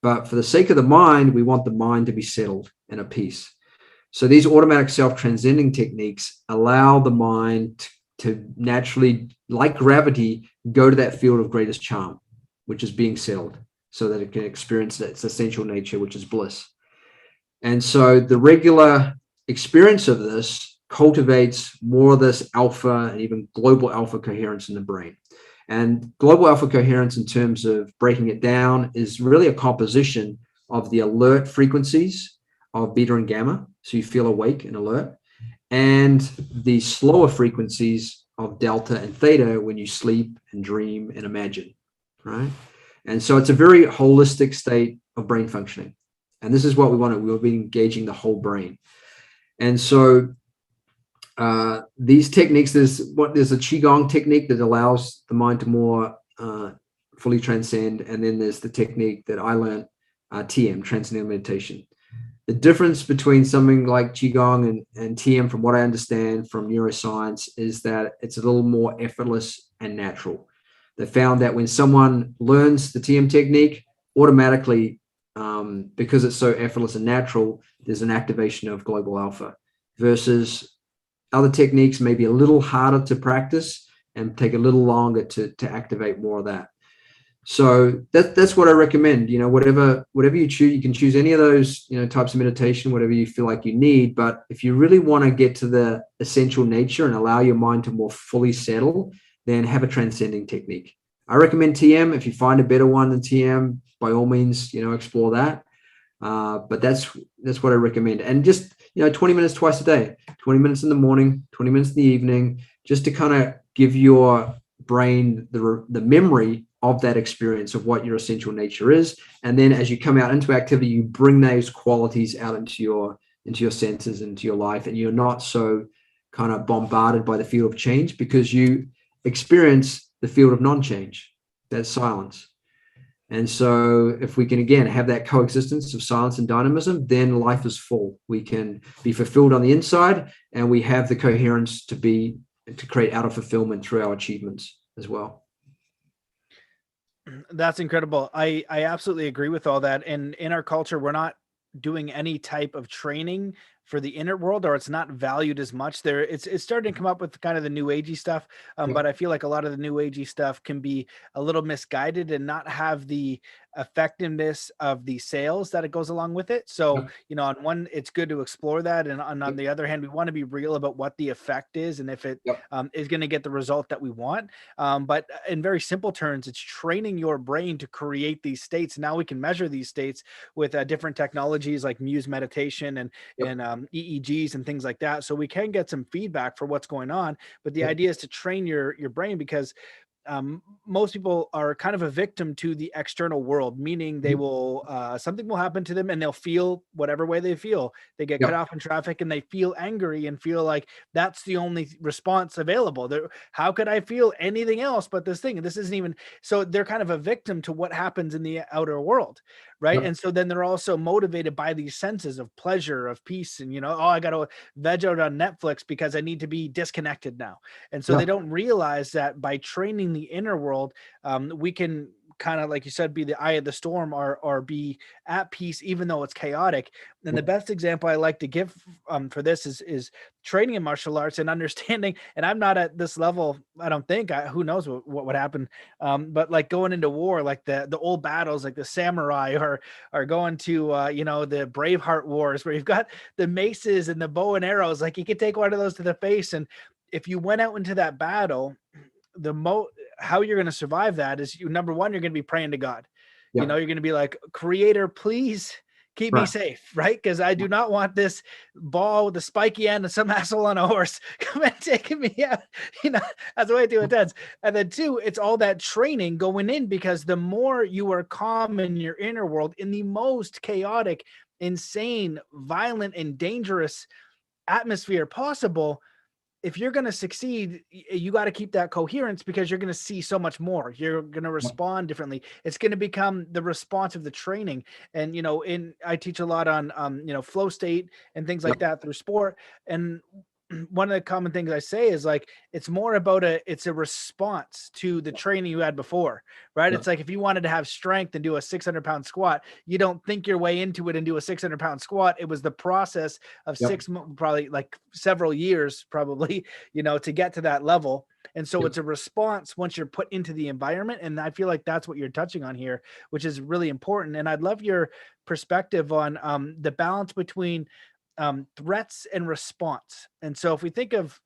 But for the sake of the mind, we want the mind to be settled in a peace. So these automatic self-transcending techniques allow the mind to naturally, like gravity, go to that field of greatest charm, which is being settled, so that it can experience its essential nature, which is bliss. And so the regular experience of this cultivates more of this alpha and even global alpha coherence in the brain. And global alpha coherence, in terms of breaking it down, is really a composition of the alert frequencies of beta and gamma, so you feel awake and alert, and the slower frequencies of delta and theta when you sleep and dream and imagine, right? And so it's a very holistic state of brain functioning. And this is what we want. We'll be engaging the whole brain. And so these techniques, there's a Qigong technique that allows the mind to more fully transcend. And then there's the technique that I learned, TM, Transcendental Meditation. The difference between something like Qigong and TM, from what I understand from neuroscience, is that it's a little more effortless and natural. They found that when someone learns the TM technique, automatically, because it's so effortless and natural, there's an activation of global alpha, versus other techniques may be a little harder to practice and take a little longer to activate more of that. So that's what I recommend. Whatever you choose, you can choose any of those, types of meditation, whatever you feel like you need. But if you really want to get to the essential nature and allow your mind to more fully settle, then have a transcending technique. I recommend TM. If you find a better one than TM, by all means, explore that. But that's what I recommend. And just 20 minutes twice a day, 20 minutes in the morning, 20 minutes in the evening, just to kind of give your brain the memory of that experience of what your essential nature is. And then as you come out into activity, you bring those qualities out into your senses, into your life, and you're not so kind of bombarded by the field of change, because you experience the field of non-change, that's silence. And so if we can, again, have that coexistence of silence and dynamism, then life is full. We can be fulfilled on the inside, and we have the coherence to create outer fulfillment through our achievements as well. That's incredible. I absolutely agree with all that. And in our culture, we're not doing any type of training for the inner world, or it's not valued as much. It's starting to come up with kind of the new agey stuff. But I feel like a lot of the new agey stuff can be a little misguided and not have the effectiveness of the sales that it goes along with it. So, on one, it's good to explore that. And on the other hand, we want to be real about what the effect is and if it is going to get the result that we want. But in very simple terms, it's training your brain to create these states. Now we can measure these states with different technologies like Muse meditation and EEGs and things like that. So we can get some feedback for what's going on. But the idea is to train your brain, because most people are kind of a victim to the external world, meaning they will something will happen to them and they'll feel whatever way they feel. They get cut off in traffic and they feel angry and feel like that's the only response available. How could I feel anything else but this thing? And this isn't even, so they're kind of a victim to what happens in the outer world, right? And so then they're also motivated by these senses of pleasure, of peace, and I got to veg out on Netflix because I need to be disconnected now. And so they don't realize that by training the inner world, we can kind of, like you said, be the eye of the storm, or be at peace even though it's chaotic. And the best example I like to give for this is training in martial arts and understanding. And I'm not at this level, I don't think. Who knows what would happen? But like going into war, like the old battles, like the samurai, or going to the Braveheart wars, where you've got the maces and the bow and arrows. Like you could take one of those to the face, and if you went out into that battle, how you're going to survive that is, number one, you're going to be praying to God. You're going to be like, Creator, please keep me safe, right? Because I do not want this ball with the spiky end and some asshole on a horse come and taking me out. That's way too intense. And then two, it's all that training going in, because the more you are calm in your inner world, in the most chaotic, insane, violent, and dangerous atmosphere possible, if you're going to succeed, you got to keep that coherence, because you're going to see so much more. You're going to respond differently. It's going to become the response of the training. And, I teach a lot on, flow state and things like that through sport. And one of the common things I say is like, it's more about it's a response to the training you had before, right? It's like, if you wanted to have strength and do a 600-pound squat, you don't think your way into it and do a 600-pound squat. It was the process of probably like several years, probably, to get to that level. And so it's a response once you're put into the environment. And I feel like that's what you're touching on here, which is really important. And I'd love your perspective on the balance between threats and response. And so if we think of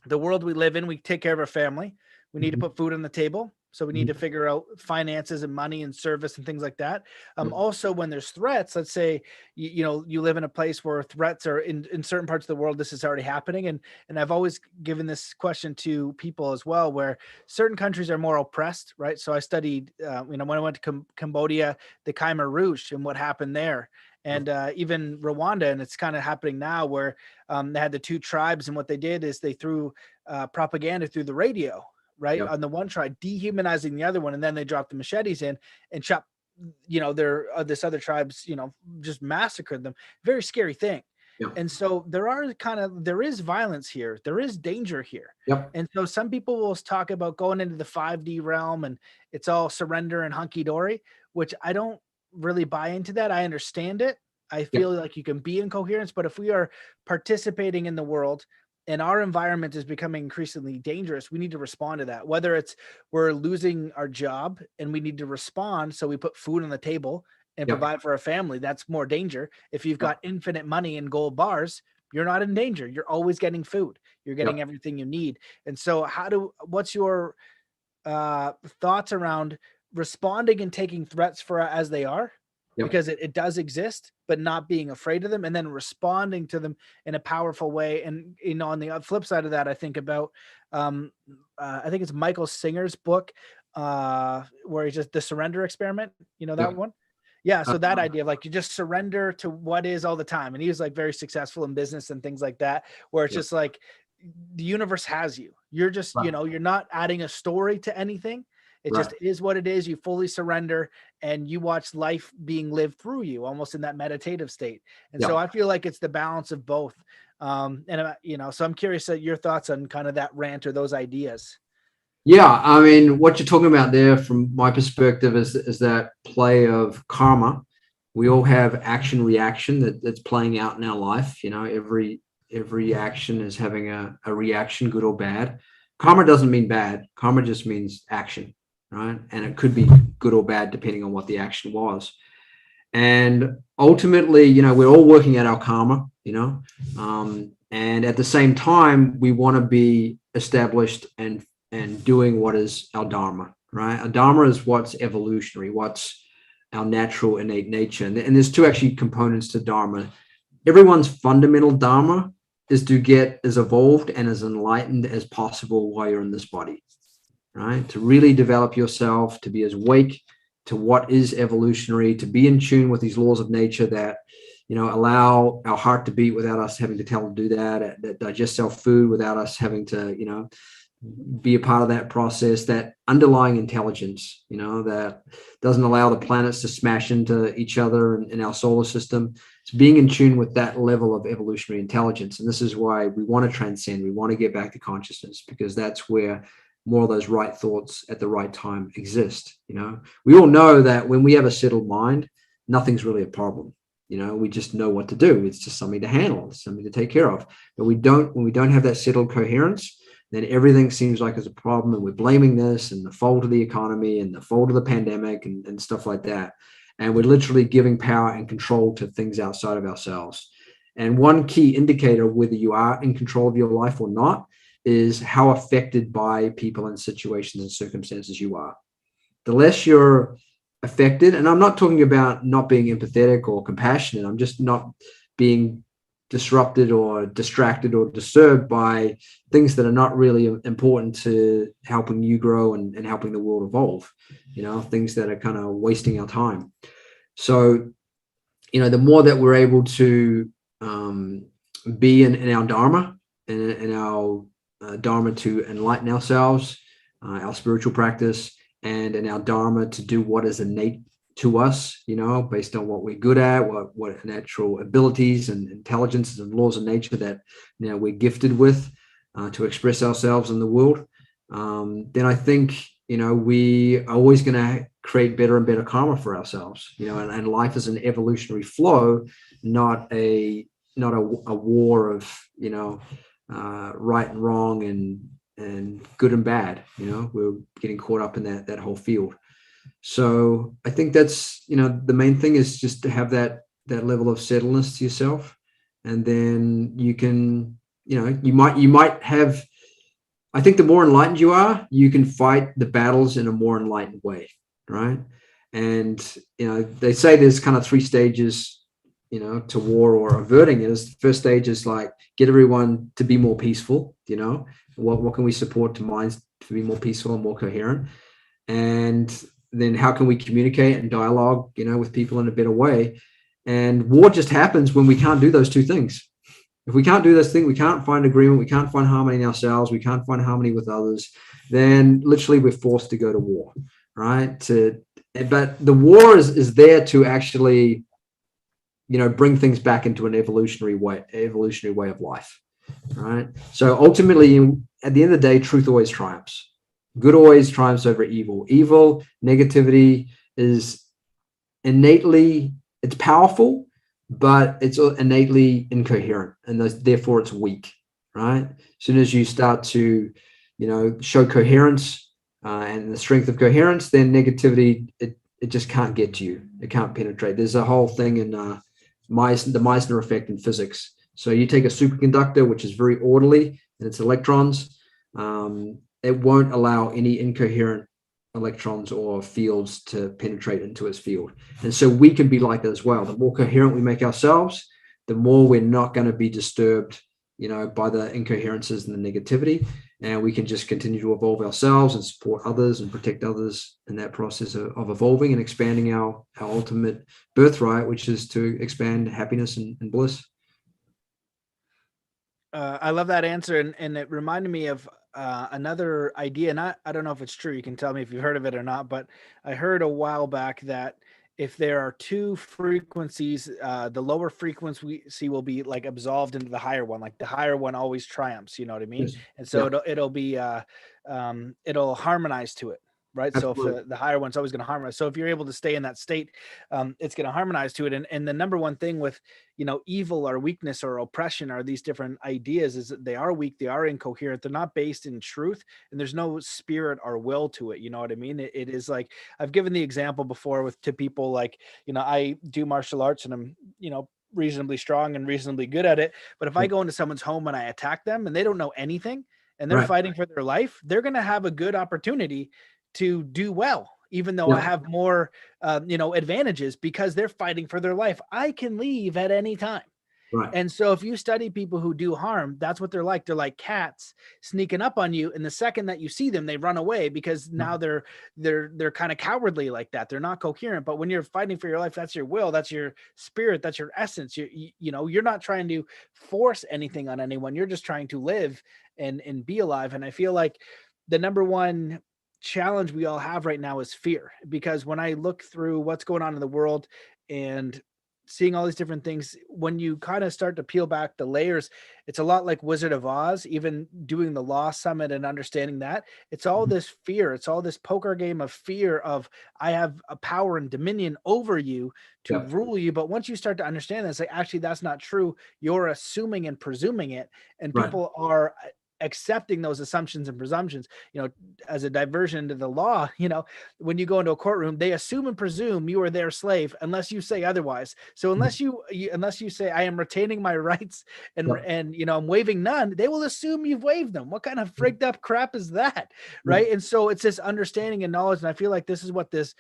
the world we live in, we take care of our family. We need to put food on the table. So we need to figure out finances and money and service and things like that. Also, when there's threats, let's say, you live in a place where threats are in certain parts of the world, this is already happening. And I've always given this question to people as well, where certain countries are more oppressed, right? So I studied, when I went to Cambodia, the Khmer Rouge and what happened there. And even Rwanda, and it's kind of happening now, where they had the two tribes, and what they did is they threw propaganda through the radio, right? On the one tribe, dehumanizing the other one, and then they dropped the machetes in and chopped, this other tribes, just massacred them. Very scary thing. And so there is violence here. There is danger here. And so some people will talk about going into the 5D realm and it's all surrender and hunky dory, which I don't really buy into that. I understand it. I feel like you can be in coherence, but if we are participating in the world, and our environment is becoming increasingly dangerous, we need to respond to that. Whether it's we're losing our job and we need to respond, so we put food on the table and Yep. provide for our family, that's more danger. If you've got Yep. infinite money and gold bars, you're not in danger. You're always getting food. You're getting Yep. everything you need. And so what's your thoughts around responding and taking threats for as they are, Yep. because it does exist, but not being afraid of them, and then responding to them in a powerful way. And on the flip side of that, I think about I think it's Michael Singer's book, where he's just the surrender experiment. You know that Yep. one? Yeah. So that Uh, idea of like, you just surrender to what is all the time. And he was like very successful in business and things like that, where it's yep. just like the universe has you. You're just, Right. you're not adding a story to anything. It Right. just is what it is. You fully surrender and you watch life being lived through you, almost in that meditative state. And so Yep. I feel like it's the balance of both. So I'm curious your thoughts on kind of that rant or those ideas. Yeah, I mean, what you're talking about there, from my perspective, is that play of karma. We all have action reaction that's playing out in our life. Every action is having a reaction, good or bad. Karma doesn't mean bad. Karma just means action, right? And it could be good or bad depending on what the action was. And ultimately, we're all working at our karma. And at the same time, we want to be established and doing what is our dharma, right? Our dharma is what's evolutionary, what's our natural innate nature. And there's two actually components to dharma. Everyone's fundamental dharma is to get as evolved and as enlightened as possible while you're in this body, right? To really develop yourself, to be as awake to what is evolutionary, to be in tune with these laws of nature that allow our heart to beat without us having to tell it to do that digest our food without us having to be a part of that process, that underlying intelligence, that doesn't allow the planets to smash into each other in our solar system. It's being in tune with that level of evolutionary intelligence. And this is why we want to transcend. We want to get back to consciousness, because that's where more of those right thoughts at the right time exist. We all know that when we have a settled mind, nothing's really a problem. We just know what to do. It's just something to handle, it's something to take care of. But when we don't have that settled coherence, then everything seems like it's a problem, and we're blaming this and the fault of the economy and the fault of the pandemic and stuff like that. And we're literally giving power and control to things outside of ourselves. And one key indicator of whether you are in control of your life or not is how affected by people and situations and circumstances you are. The less you're affected, and I'm not talking about not being empathetic or compassionate, I'm just not being disrupted or distracted or disturbed by things that are not really important to helping you grow and helping the world evolve, things that are kind of wasting our time. So, the more that we're able to be in our dharma, in our dharma to enlighten ourselves, our spiritual practice, and in our dharma to do what is innate to us, based on what we're good at, what natural abilities and intelligences and laws of nature that we're gifted with to express ourselves in the world, then I think we are always going to create better and better karma for ourselves. And life is an evolutionary flow, not a war of right and wrong and good and bad. We're getting caught up in that whole field. So I think that's, the main thing is just to have that level of settledness to yourself. And then you can, you might have, I think the more enlightened you are, you can fight the battles in a more enlightened way. Right. And, they say there's kind of 3 stages, to war or averting it. The first stage is like, get everyone to be more peaceful. What can we support to minds to be more peaceful and more coherent? And then how can we communicate and dialogue, with people in a better way? And war just happens when we can't do those 2 things. If we can't do this thing, we can't find agreement, we can't find harmony in ourselves, we can't find harmony with others, then literally we're forced to go to war, right? But the war is there to actually, bring things back into an evolutionary way of life, right? So ultimately, at the end of the day, truth always triumphs. Good always triumphs over evil. Evil, negativity is innately, it's powerful, but it's innately incoherent, and therefore it's weak, right? As soon as you start to, show coherence and the strength of coherence, then negativity, it just can't get to you. It can't penetrate. There's a whole thing in the Meissner effect in physics. So you take a superconductor, which is very orderly, and its electrons, it won't allow any incoherent electrons or fields to penetrate into its field. And so we can be like that as well. The more coherent we make ourselves, the more we're not going to be disturbed, by the incoherences and the negativity. And we can just continue to evolve ourselves and support others and protect others in that process of evolving and expanding our ultimate birthright, which is to expand happiness and bliss. I love that answer. And it reminded me of another idea. And I don't know if it's true. You can tell me if you've heard of it or not, but I heard a while back that if there are two frequencies, the lower frequency will be like absolved into the higher one. Like the higher one always triumphs, you know what I mean? Yes. And so Yeah, it'll be, it'll harmonize to it. Right. So if absolutely. the higher one's always going to harmonize. So if you're able to stay in that state, it's going to harmonize to it. And the number one thing with, evil or weakness or oppression are these different ideas is that they are weak, they are incoherent, they're not based in truth, and there's no spirit or will to it. You know what I mean? It is like, I've given the example before to people like, I do martial arts and I'm, reasonably strong and reasonably good at it. But if I Yeah. go into someone's home and I attack them and they don't know anything and they're Right. fighting for their life, they're going to have a good opportunity to do well, even though I Yeah. have more, advantages because they're fighting for their life. I can leave at any time. Right. And so if you study people who do harm, that's what they're like. They're like cats sneaking up on you. And the second that you see them, they run away because Yeah. now they're kind of cowardly like that. They're not coherent. But when you're fighting for your life, that's your will, that's your spirit, that's your essence. You're not trying to force anything on anyone. You're just trying to live and be alive. And I feel like the number one challenge we all have right now is fear, because when I look through what's going on in the world and seeing all these different things, when you kind of start to peel back the layers, it's a lot like Wizard of Oz. Even doing the Law Summit and understanding that, it's all Mhm. this fear, it's all this poker game of fear of I have a power and dominion over you to Yeah. rule you. But once you start to understand this, like actually that's not true, you're assuming and presuming it, and Right. people are accepting those assumptions and presumptions, as a diversion to the law. When you go into a courtroom, they assume and presume you are their slave unless you say otherwise. So Mhm. unless you say I am retaining my rights and Yeah. I'm waiving none, they will assume you've waived them. What kind of freaked up crap is that? Yeah. Right? And so it's this understanding and knowledge, and I feel like this is what this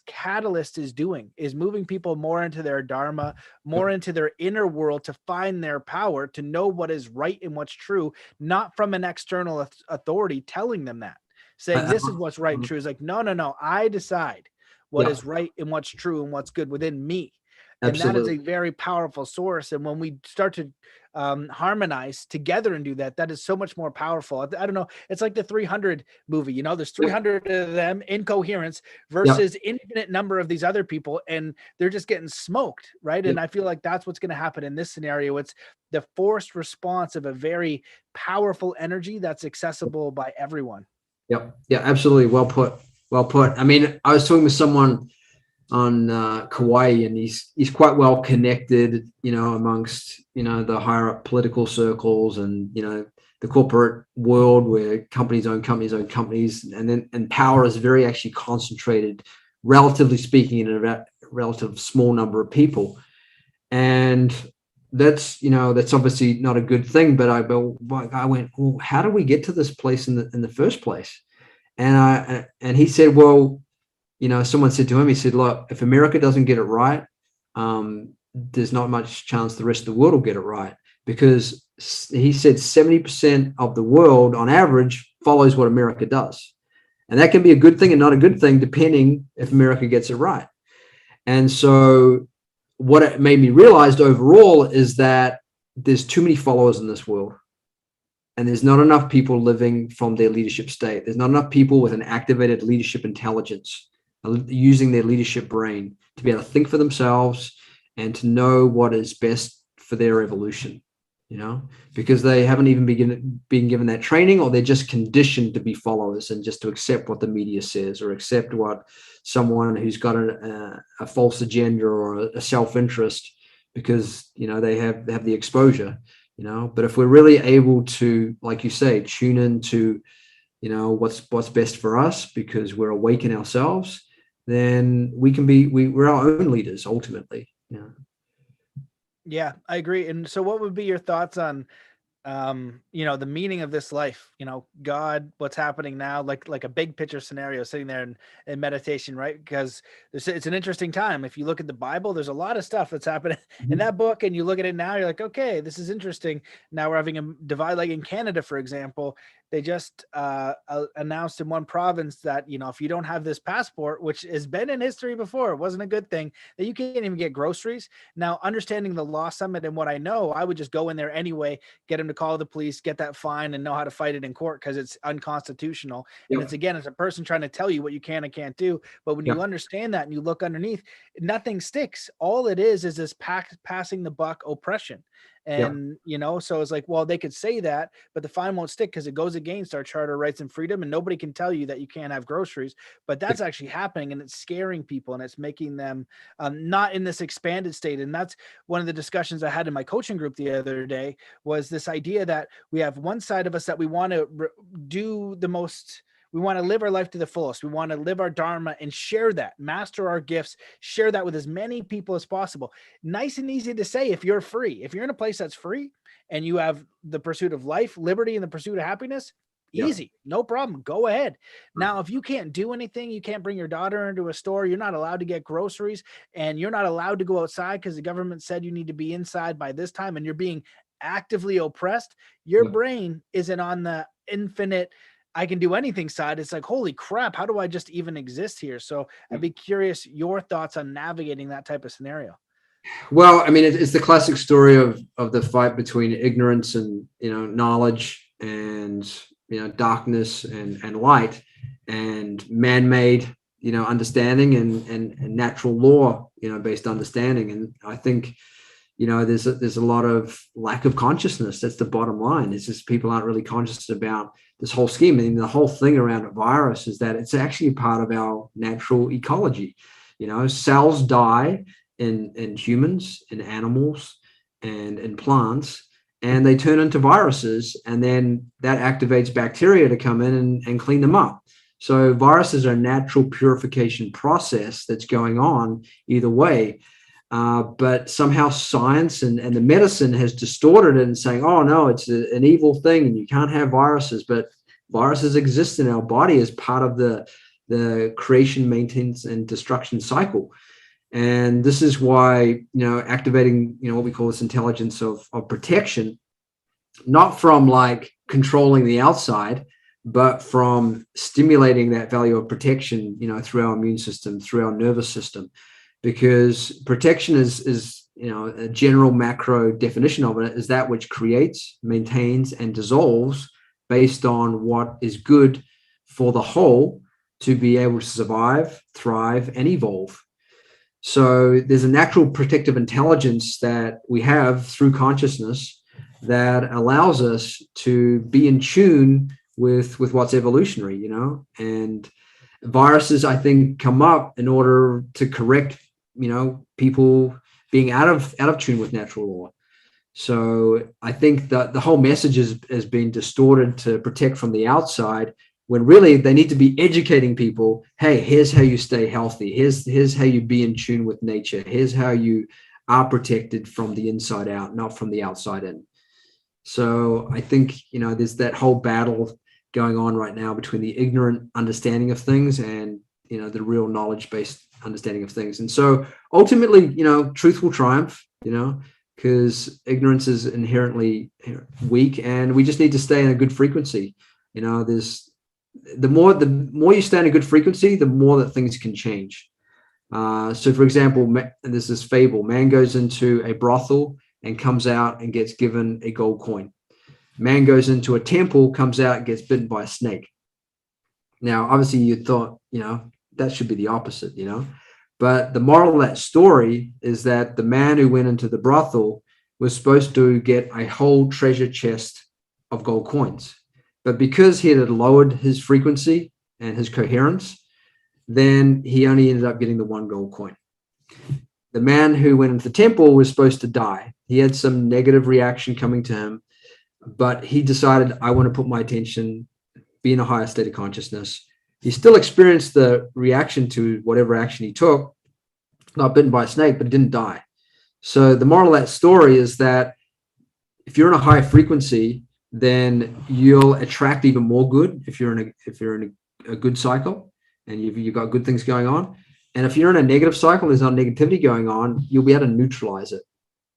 catalyst is doing, is moving people more into their dharma, more into their inner world, to find their power, to know what is right and what's true, not from an external authority telling them that, I, saying I, this is what's right and true. Is like, no, I decide what yeah. is right and what's true and what's good within me. And that is a Absolutely. very powerful source. And when we start to harmonize together and do that, that is so much more powerful. I don't know. It's like the 300 movie, there's Yep. 300 of them in Coherence Yep. versus infinite number of these other people. And they're just getting smoked. Right. And Yep. I feel like that's what's going to happen in this scenario. It's the forced response of a very powerful energy that's accessible by everyone. Yep. Yeah. Absolutely. Well put. Well put. I mean, I was talking with someone on Kauai, and he's quite well connected, amongst the higher up political circles, and the corporate world, where own companies, and power is very actually concentrated, relatively speaking, in a relative small number of people, and that's obviously not a good thing. But I went, well, how do we get to this place in the first place? And he said, well, someone said to him, he said, look, if America doesn't get it right, there's not much chance the rest of the world will get it right, because he said 70% of the world on average follows what America does. And that can be a good thing and not a good thing, depending if America gets it right. And so what it made me realize overall is that there's too many followers in this world. And there's not enough people living from their leadership state. There's not enough people with an activated leadership intelligence, using their leadership brain to be able to think for themselves and to know what is best for their evolution, because they haven't even been given that training, or they're just conditioned to be followers and just to accept what the media says, or accept what someone who's got a false agenda or a self-interest, because they have the exposure. But if we're really able to, like you say, tune into, what's best for us, because we're awake in ourselves, then we're our own leaders ultimately. Yeah, I agree. And so what would be your thoughts on the meaning of this life, God, what's happening now, like a big picture scenario, sitting there in meditation, right? Because it's an interesting time. If you look at the Bible, there's a lot of stuff that's happening in that book, and you look at it now, you're like, okay, this is interesting. Now we're having a divide, like in Canada, for example. They just announced in one province that, if you don't have this passport, which has been in history before, it wasn't a good thing, that you can't even get groceries. Now, understanding the law summit and what I know, I would just go in there anyway, get him to call the police, get that fine, and know how to fight it in court, because it's unconstitutional. And Yep. it's a person trying to tell you what you can and can't do. But when you Yep. understand that and you look underneath, nothing sticks. All it is this passing the buck oppression. Yep. And, so it's like, well, they could say that, but the fine won't stick because it goes against our charter of rights and freedom. And nobody can tell you that you can't have groceries, but that's actually happening, and it's scaring people, and it's making them not in this expanded state. And that's one of the discussions I had in my coaching group the other day, was this idea that we have one side of us that we want to we want to live our life to the fullest. We want to live our dharma and share that, master our gifts, share that with as many people as possible. Nice and easy to say if you're free. If you're in a place that's free and you have the pursuit of life, liberty, and the pursuit of happiness, Yep. easy, no problem. Go ahead. Now, if you can't do anything, you can't bring your daughter into a store, you're not allowed to get groceries, and you're not allowed to go outside because the government said you need to be inside by this time, and you're being actively oppressed, your Yep. brain isn't on the infinite I can do anything side. It's like, holy crap, how do I just even exist here? So I'd be curious your thoughts on navigating that type of scenario. Well, I mean, it's the classic story of the fight between ignorance and knowledge, and darkness and light, and man-made understanding, and natural law based understanding. And I think there's a lot of lack of consciousness. That's the bottom line. It's just people aren't really conscious about this whole scheme. I mean, the whole thing around a virus is that it's actually part of our natural ecology. Cells die in humans, in animals, and in plants, and they turn into viruses, and then that activates bacteria to come in and clean them up. So viruses are a natural purification process that's going on either way. But somehow science and the medicine has distorted it and saying, oh, no, it's an evil thing and you can't have viruses. But viruses exist in our body as part of the creation, maintenance, and destruction cycle. And this is why, activating, what we call this intelligence of protection, not from like controlling the outside, but from stimulating that value of protection, through our immune system, through our nervous system. Because protection is a general macro definition of it is that which creates, maintains, and dissolves based on what is good for the whole to be able to survive, thrive, and evolve. So there's a natural protective intelligence that we have through consciousness that allows us to be in tune with what's evolutionary, and viruses, I think, come up in order to correct, people being out of tune with natural law. So I think that the whole message has been distorted to protect from the outside, when really they need to be educating people. Hey, here's how you stay healthy. Here's how you be in tune with nature. Here's how you are protected from the inside out, not from the outside in. So I think, there's that whole battle going on right now between the ignorant understanding of things and, the real knowledge-based understanding of things. And so ultimately, truth will triumph, because ignorance is inherently weak, and we just need to stay in a good frequency. There's the more you stay in a good frequency, the more that things can change. So for example, and there's this fable: man goes into a brothel and comes out and gets given a gold coin. Man goes into a temple, comes out and gets bitten by a snake. Now, obviously you thought, that should be the opposite, but the moral of that story is that the man who went into the brothel was supposed to get a whole treasure chest of gold coins. But because he had lowered his frequency and his coherence, then he only ended up getting the one gold coin. the man who went into the temple was supposed to die. He had some negative reaction coming to him, but he decided, I want to put my attention, be in a higher state of consciousness. He still experienced the reaction to whatever action he took, not bitten by a snake, but he didn't die. So the moral of that story is that if you're in a high frequency, then you'll attract even more good if you're in a good cycle and you've got good things going on. And if you're in a negative cycle, there's no negativity going on, you'll be able to neutralize it.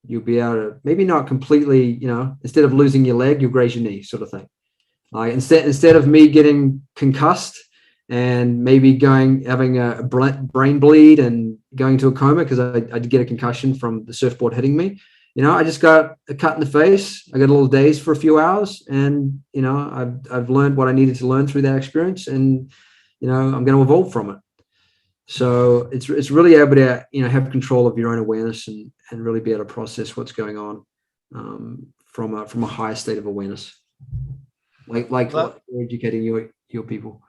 You'll be able to, maybe not completely, instead of losing your leg, you'll graze your knee, sort of thing. Like instead of me getting concussed and maybe having a brain bleed and going to a coma because I did get a concussion from the surfboard hitting me, I just got a cut in the face. I got a little dazed for a few hours, and I've learned what I needed to learn through that experience, and I'm going to evolve from it. So it's really able to have control of your own awareness and really be able to process what's going on from a higher state of awareness, like educating your people.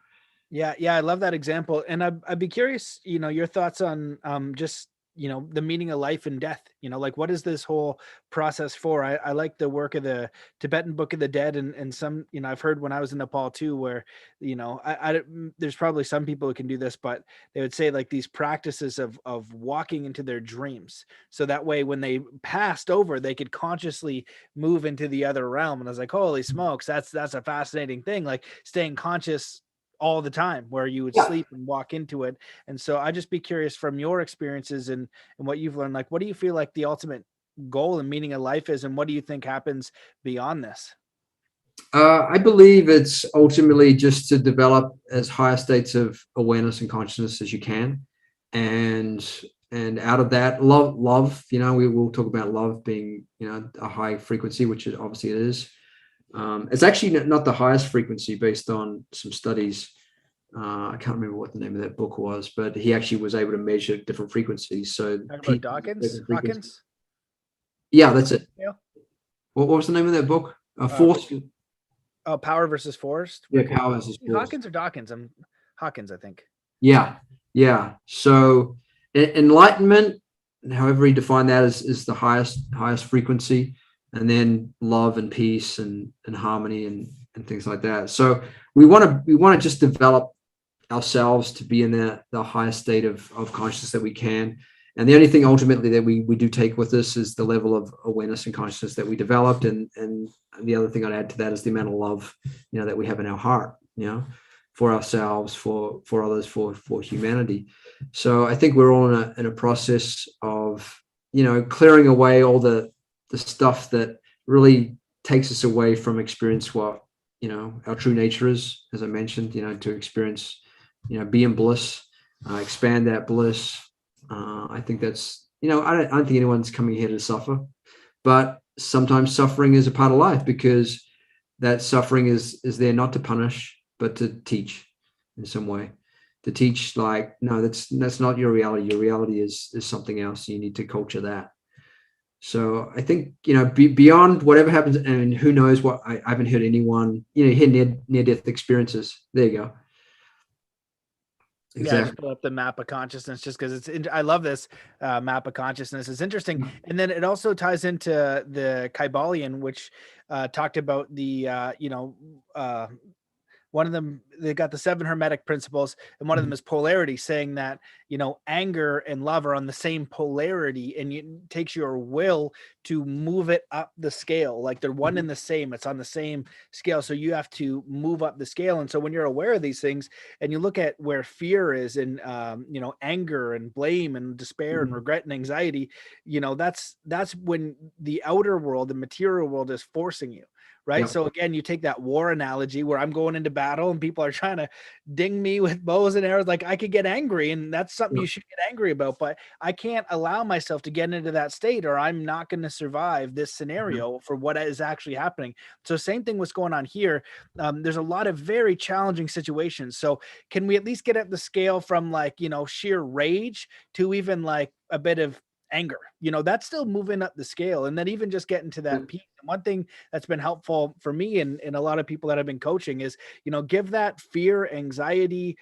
Yeah, I love that example, and I'd be curious, your thoughts on just the meaning of life and death. Like, what is this whole process for? I like the work of the Tibetan Book of the Dead, and some, I've heard when I was in Nepal too, where there's probably some people who can do this, but they would say like these practices of walking into their dreams, so that way when they passed over, they could consciously move into the other realm. And I was like, holy smokes, that's a fascinating thing, like staying conscious all the time, where you would sleep and walk into it. And so I'd just be curious from your experiences and what you've learned, like, what do you feel like the ultimate goal and meaning of life is? And what do you think happens beyond this? I believe it's ultimately just to develop as higher states of awareness and consciousness as you can. And out of that, love, we will talk about love being, a high frequency, which obviously it is. It's actually not the highest frequency based on some studies. I can't remember what the name of that book was, but he actually was able to measure different frequencies. So Hawkins? Yeah, that's it. Yeah. What was the name of that book? Force. Power versus Force. Yeah, Power versus Force. Hawkins or Dawkins? Hawkins, I think. Yeah. So enlightenment, however you define that, is the highest frequency. And then love and peace and harmony and things like that. So we want to just develop ourselves to be in the highest state of consciousness that we can. And the only thing ultimately that we do take with us is the level of awareness and consciousness that we developed. And the other thing I'd add to that is the amount of love, that we have in our heart, for ourselves, for others, for humanity. So I think we're all in a process of, clearing away all the stuff that really takes us away from experience what our true nature is, as I mentioned, to experience, be in bliss, expand that bliss. I think that's, I don't think anyone's coming here to suffer, but sometimes suffering is a part of life, because that suffering is there not to punish, but to teach in some way, to teach, like, no, that's not your reality. Your reality is something else. You need to culture that. So I think, beyond whatever happens, and who knows what, I haven't heard anyone, hear near-death experiences. There you go. Exactly. Yeah, just pull up the map of consciousness just because I love this map of consciousness. It's interesting. And then it also ties into the Kybalion, which talked about the, one of them, they got the 7 hermetic principles, and one of them is polarity, saying that, anger and love are on the same polarity, and it takes your will to move it up the scale. Like they're one and the same, it's on the same scale. So you have to move up the scale. And so when you're aware of these things and you look at where fear is and, anger and blame and despair and regret and anxiety, that's when the outer world, the material world, is forcing you. Right. Yep. So again, you take that war analogy where I'm going into battle and people are trying to ding me with bows and arrows. Like, I could get angry, and that's something you should get angry about, but I can't allow myself to get into that state, or I'm not going to survive this scenario for what is actually happening. So same thing what's going on here. There's a lot of very challenging situations. So can we at least get at the scale from, like, sheer rage to even like a bit of anger? That's still moving up the scale. And then even just getting to that peak. One thing that's been helpful for me and a lot of people that I've been coaching is, give that fear, anxiety,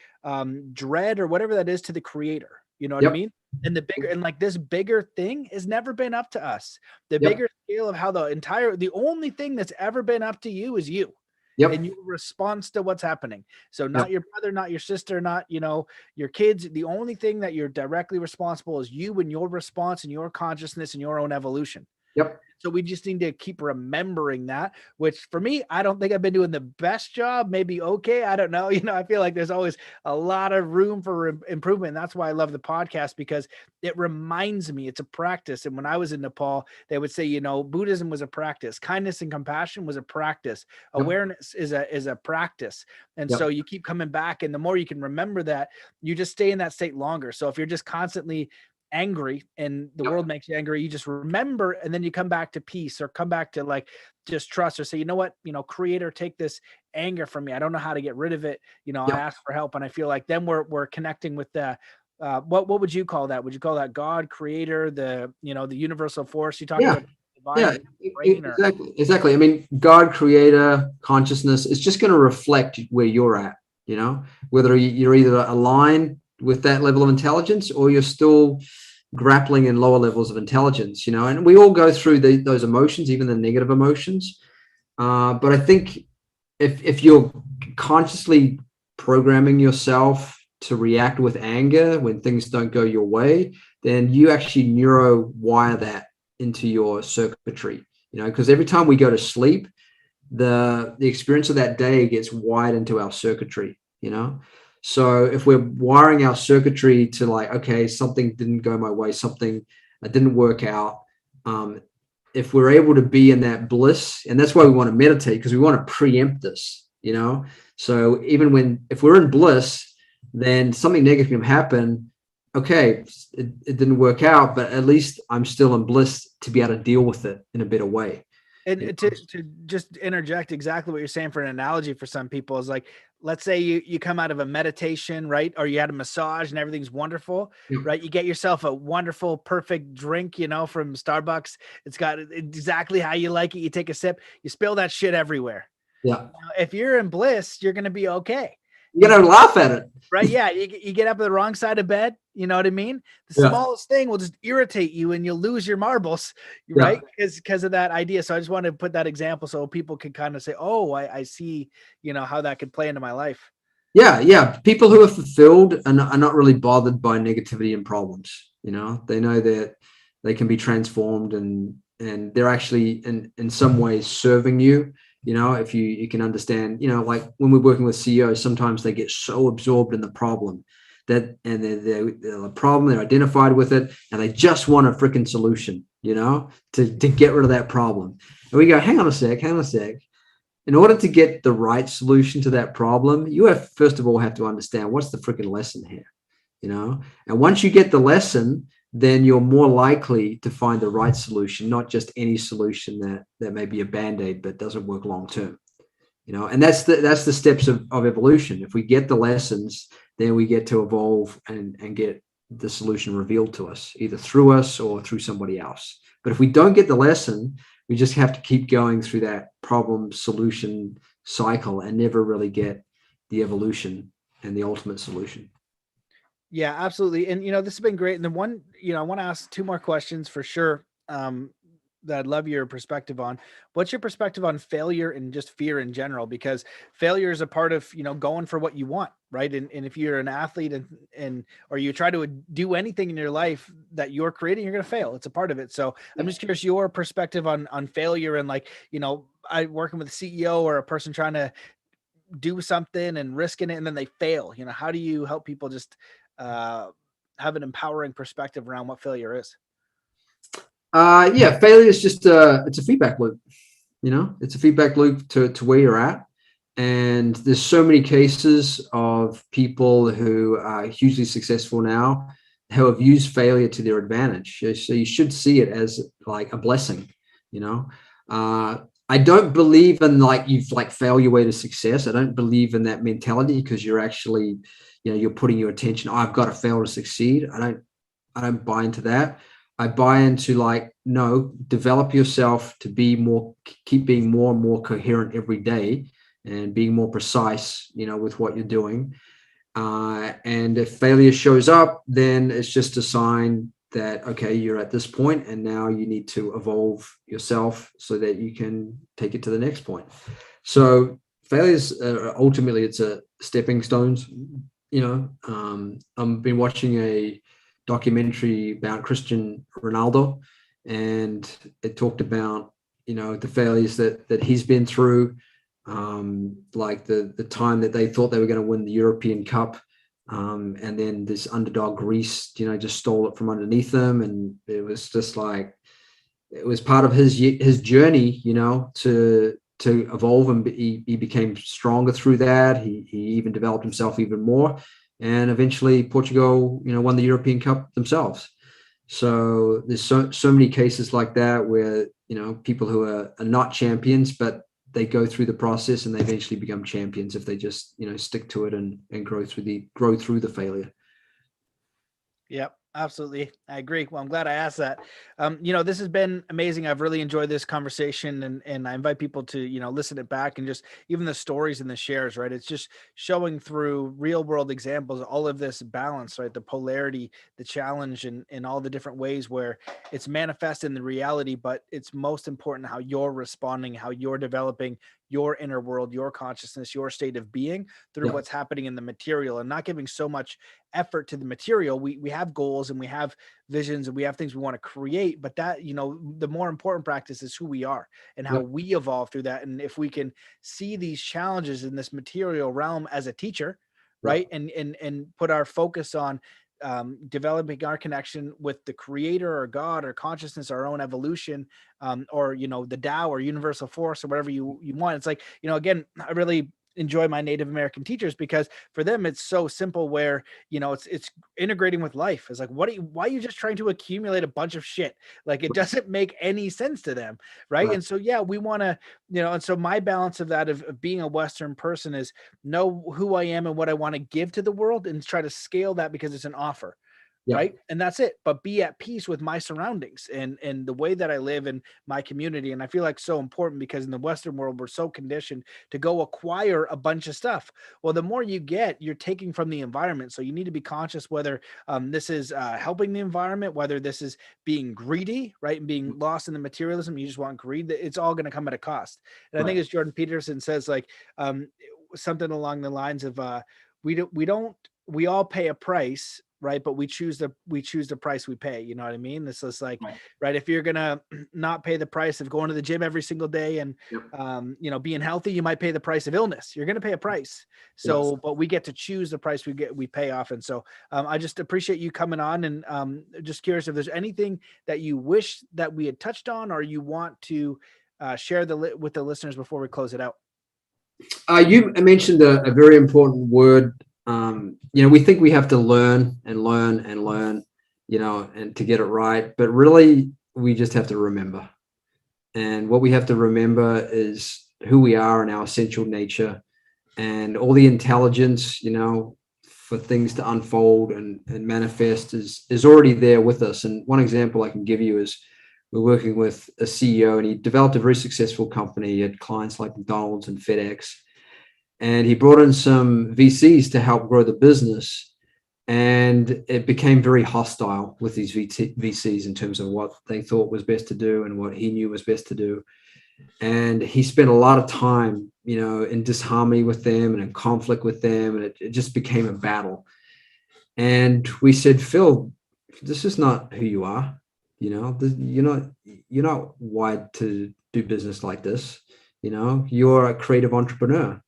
dread, or whatever that is, to the creator. You know what I mean? And the bigger, and like this bigger thing has never been up to us. The Yep. bigger scale of how the only thing that's ever been up to you is you Yep. and your response to what's happening. So not Yep. your brother, not your sister, not, your kids. The only thing that you're directly responsible is you and your response and your consciousness and your own evolution. Yep. So we just need to keep remembering that, which for me, I don't think I've been doing the best job. Maybe okay. I don't know. I feel like there's always a lot of room for improvement. That's why I love the podcast, because it reminds me it's a practice. And when I was in Nepal, they would say, Buddhism was a practice. Kindness and compassion was a practice. Yep. Awareness is a practice. And Yep. so you keep coming back. And the more you can remember that, you just stay in that state longer. So if you're just constantly angry and the Yep. world makes you angry, you just remember, and then you come back to peace, or come back to like just trust, or say, what, creator, take this anger from me. I don't know how to get rid of it. I Yep. ask for help. And I feel like then we're connecting with the what would you call that? Would you call that God, creator, the universal force? You talk Yeah. about Yeah, divine brain, or exactly. I mean, God, creator, consciousness is just going to reflect where you're at, whether you're either aligned with that level of intelligence or you're still grappling in lower levels of intelligence, and we all go through those emotions, even the negative emotions. But I think if you're consciously programming yourself to react with anger when things don't go your way, then you actually neuro wire that into your circuitry, because every time we go to sleep, the experience of that day gets wired into our circuitry, So if we're wiring our circuitry to like, okay, something didn't go my way, something didn't work out, if we're able to be in that bliss, and that's why we want to meditate, because we want to preempt this, So even if we're in bliss, then something negative can happen. Okay, it didn't work out, but at least I'm still in bliss to be able to deal with it in a better way. And to just interject exactly what you're saying, for an analogy for some people, is like, let's say you come out of a meditation, right? Or you had a massage and everything's wonderful, Yeah. right? You get yourself a wonderful, perfect drink, from Starbucks. It's got exactly how you like it. You take a sip, you spill that shit everywhere. Yeah. If you're in bliss, you're going to be okay. You're going to laugh at it. Right. Yeah. You get up on the wrong side of bed. You know what I mean? The smallest thing will just irritate you and you'll lose your marbles. Right. Because of that idea. So I just wanted to put that example so people can kind of say, oh, I see, how that could play into my life. Yeah. Yeah. People who are fulfilled are not really bothered by negativity and problems. They know that they can be transformed, and they're actually in some ways serving you. If you can understand, like when we're working with CEOs, sometimes they get so absorbed in the problem they're the problem, they're identified with it, and they just want a freaking solution, to get rid of that problem. And we go, hang on a sec. In order to get the right solution to that problem, you first of all have to understand what's the freaking lesson here, and once you get the lesson, then you're more likely to find the right solution, not just any solution that may be a band-aid but doesn't work long term. And that's the steps of evolution. If we get the lessons, then we get to evolve and get the solution revealed to us, either through us or through somebody else. But if we don't get the lesson, we just have to keep going through that problem solution cycle and never really get the evolution and the ultimate solution. Yeah, absolutely. And, this has been great. And the one, I want to ask two more questions for sure. That I'd love your perspective on. What's your perspective on failure and just fear in general? Because failure is a part of, going for what you want, right? And if you're an athlete or you try to do anything in your life that you're creating, you're going to fail. It's a part of it. So I'm just curious your perspective on failure, and like, I working with a CEO or a person trying to do something and risking it, and then they fail. How do you help people just have an empowering perspective around what failure is? Failure is just it's a feedback loop. It's a feedback loop to where you're at. And there's so many cases of people who are hugely successful now who have used failure to their advantage. So you should see it as like a blessing. I don't believe in you've failed your way to success. I don't believe in that mentality, because you're actually, you're putting your attention, I've got to fail to succeed. I don't buy into that. I buy into no, develop yourself to keep being more and more coherent every day, and being more precise, with what you're doing. And if failure shows up, then it's just a sign that, okay, you're at this point and now you need to evolve yourself so that you can take it to the next point. So failures, ultimately, it's a stepping stones. I've been watching a documentary about Cristiano Ronaldo, and it talked about, the failures that he's been through, like the time that they thought they were going to win the European Cup. And then this underdog Greece, just stole it from underneath them. And it was just like, it was part of his journey, to evolve, and he became stronger through that. He even developed himself even more. And eventually Portugal, won the European Cup themselves. So there's so many cases like that where, people who are not champions, but they go through the process and they eventually become champions if they just, stick to it and grow through the failure. Yep, absolutely. I agree. Well, I'm glad I asked that. This has been amazing. I've really enjoyed this conversation, and I invite people to, listen it back, and just even the stories and the shares, right? It's just showing through real world examples, all of this balance, right? The polarity, the challenge, and all the different ways where it's manifest in the reality, but it's most important how you're responding, how you're developing your inner world, your consciousness, your state of being through Yeah. what's happening in the material, and not giving so much effort to the material. We have goals and we have visions and we have things we want to create, but that, the more important practice is who we are and how Yeah. we evolve through that. And if we can see these challenges in this material realm as a teacher, Yeah. right, and put our focus on developing our connection with the creator or God or consciousness, our own evolution, or the Tao or universal force or whatever you want. It's like, again, I really enjoy my Native American teachers, because for them it's so simple, where it's integrating with life. It's like, why are you just trying to accumulate a bunch of shit? Like, it doesn't make any sense to them, right? Right. And so we want to, and so my balance of that, of being a Western person, is know who I am and what I want to give to the world, and try to scale that because it's an offer, Yeah. right? And that's it. But be at peace with my surroundings and the way that I live in my community. And I feel like so important, because in the Western world, we're so conditioned to go acquire a bunch of stuff. Well, the more you get, you're taking from the environment. So you need to be conscious whether this is helping the environment, whether this is being greedy, right? And being lost in the materialism. You just want greed. It's all going to come at a cost. And I think, Right. as Jordan Peterson says, like something along the lines of we all pay a price, right? But we choose the price we pay. You know what I mean? This is like, Right. right, if you're gonna not pay the price of going to the gym every single day and Yep. being healthy, you might pay the price of illness. You're gonna pay a price. Yes. So, but we get to choose the price we pay off. And so I just appreciate you coming on, and just curious if there's anything that you wish that we had touched on, or you want to share with the listeners before we close it out. You mentioned a very important word. We think we have to learn and learn and learn, and to get it right, but really we just have to remember. And what we have to remember is who we are and our essential nature, and all the intelligence, for things to unfold and manifest is already there with us. And one example I can give you is, we're working with a CEO, and he developed a very successful company. He had clients like McDonald's and FedEx, and he brought in some VCs to help grow the business. And it became very hostile with these VCs in terms of what they thought was best to do and what he knew was best to do. And he spent a lot of time, in disharmony with them and in conflict with them, and it just became a battle. And we said, Phil, this is not who you are. You're not wired to do business like this. You're a creative entrepreneur.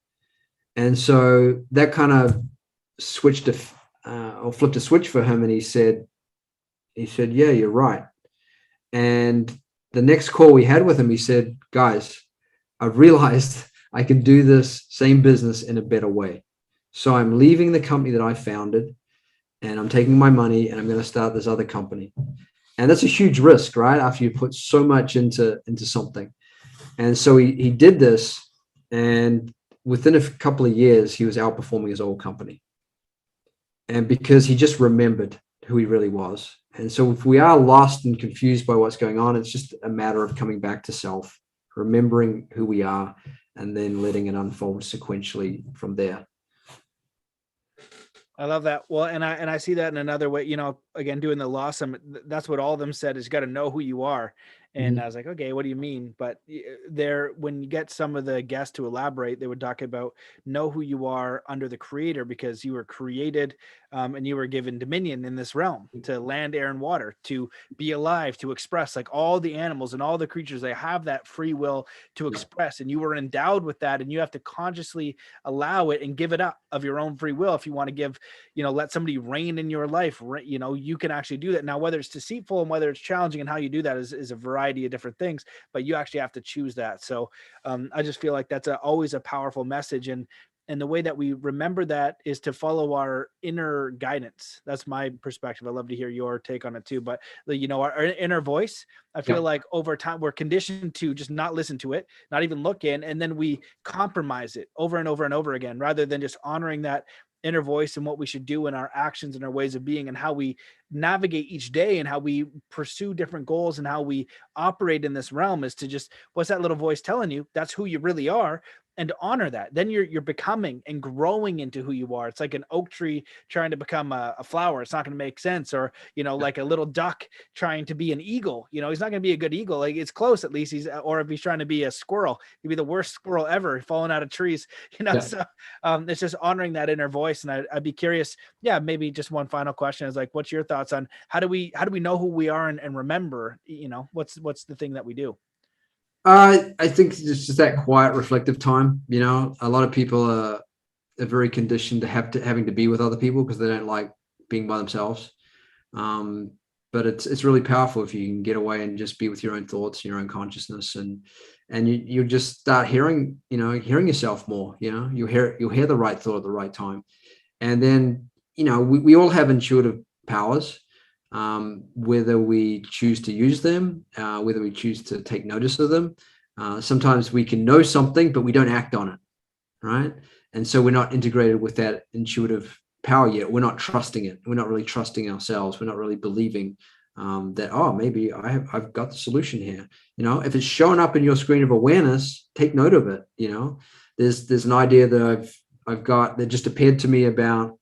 And so that kind of switched or flipped a switch for him. And he said, yeah, you're right. And the next call we had with him, he said, guys, I realized I can do this same business in a better way. So I'm leaving the company that I founded, and I'm taking my money and I'm going to start this other company. And that's a huge risk, right? After you put so much into something. And so he did this, and within a couple of years, he was outperforming his old company. And because he just remembered who he really was. And so if we are lost and confused by what's going on, it's just a matter of coming back to self, remembering who we are, and then letting it unfold sequentially from there. I love that. Well, and I see that in another way, again, doing the loss summit, that's what all of them said is you got to know who you are. And I Mhm. was like, okay, what do you mean? But there, when you get some of the guests to elaborate, they would talk about know who you are under the creator because you were created, and you were given dominion in this realm to land, air, and water, to be alive, to express, like all the animals and all the creatures, they have that free will to Yeah. express. And you were endowed with that. And you have to consciously allow it and give it up of your own free will if you want to give, let somebody reign in your life. You can actually do that. Now, whether it's deceitful and whether it's challenging and how you do that is a variety of different things, but you actually have to choose that. So I just feel like that's always a powerful message. And the way that we remember that is to follow our inner guidance. That's my perspective. I'd love to hear your take on it too. But our inner voice, I feel Yeah. like over time we're conditioned to just not listen to it, not even look in, and then we compromise it over and over and over again, rather than just honoring that inner voice and what we should do in our actions and our ways of being and how we navigate each day and how we pursue different goals and how we operate in this realm, is to just, what's that little voice telling you? That's who you really are. And to honor that, then you're becoming and growing into who you are. It's like an oak tree trying to become a flower. It's not going to make sense. Or like a little duck trying to be an eagle. He's not going to be a good eagle. Like, it's close, at least. Or if he's trying to be a squirrel, he'd be the worst squirrel ever, falling out of trees. Yeah. So it's just honoring that inner voice. And I'd be curious, yeah, maybe just one final question is like, what's your thoughts on how do we know who we are and remember, what's the thing that we do? I think it's just that quiet, reflective time. A lot of people are very conditioned to having to be with other people because they don't like being by themselves. Um, but it's really powerful if you can get away and just be with your own thoughts, your own consciousness, and you just start hearing yourself more. You'll hear the right thought at the right time, and then we all have intuitive powers. Whether we choose to use them, whether we choose to take notice of them. Sometimes we can know something, but we don't act on it, right? And so we're not integrated with that intuitive power yet. We're not trusting it. We're not really trusting ourselves. We're not really believing that, oh, maybe I've got the solution here. If it's showing up in your screen of awareness, take note of it. There's an idea that I've got that just appeared to me about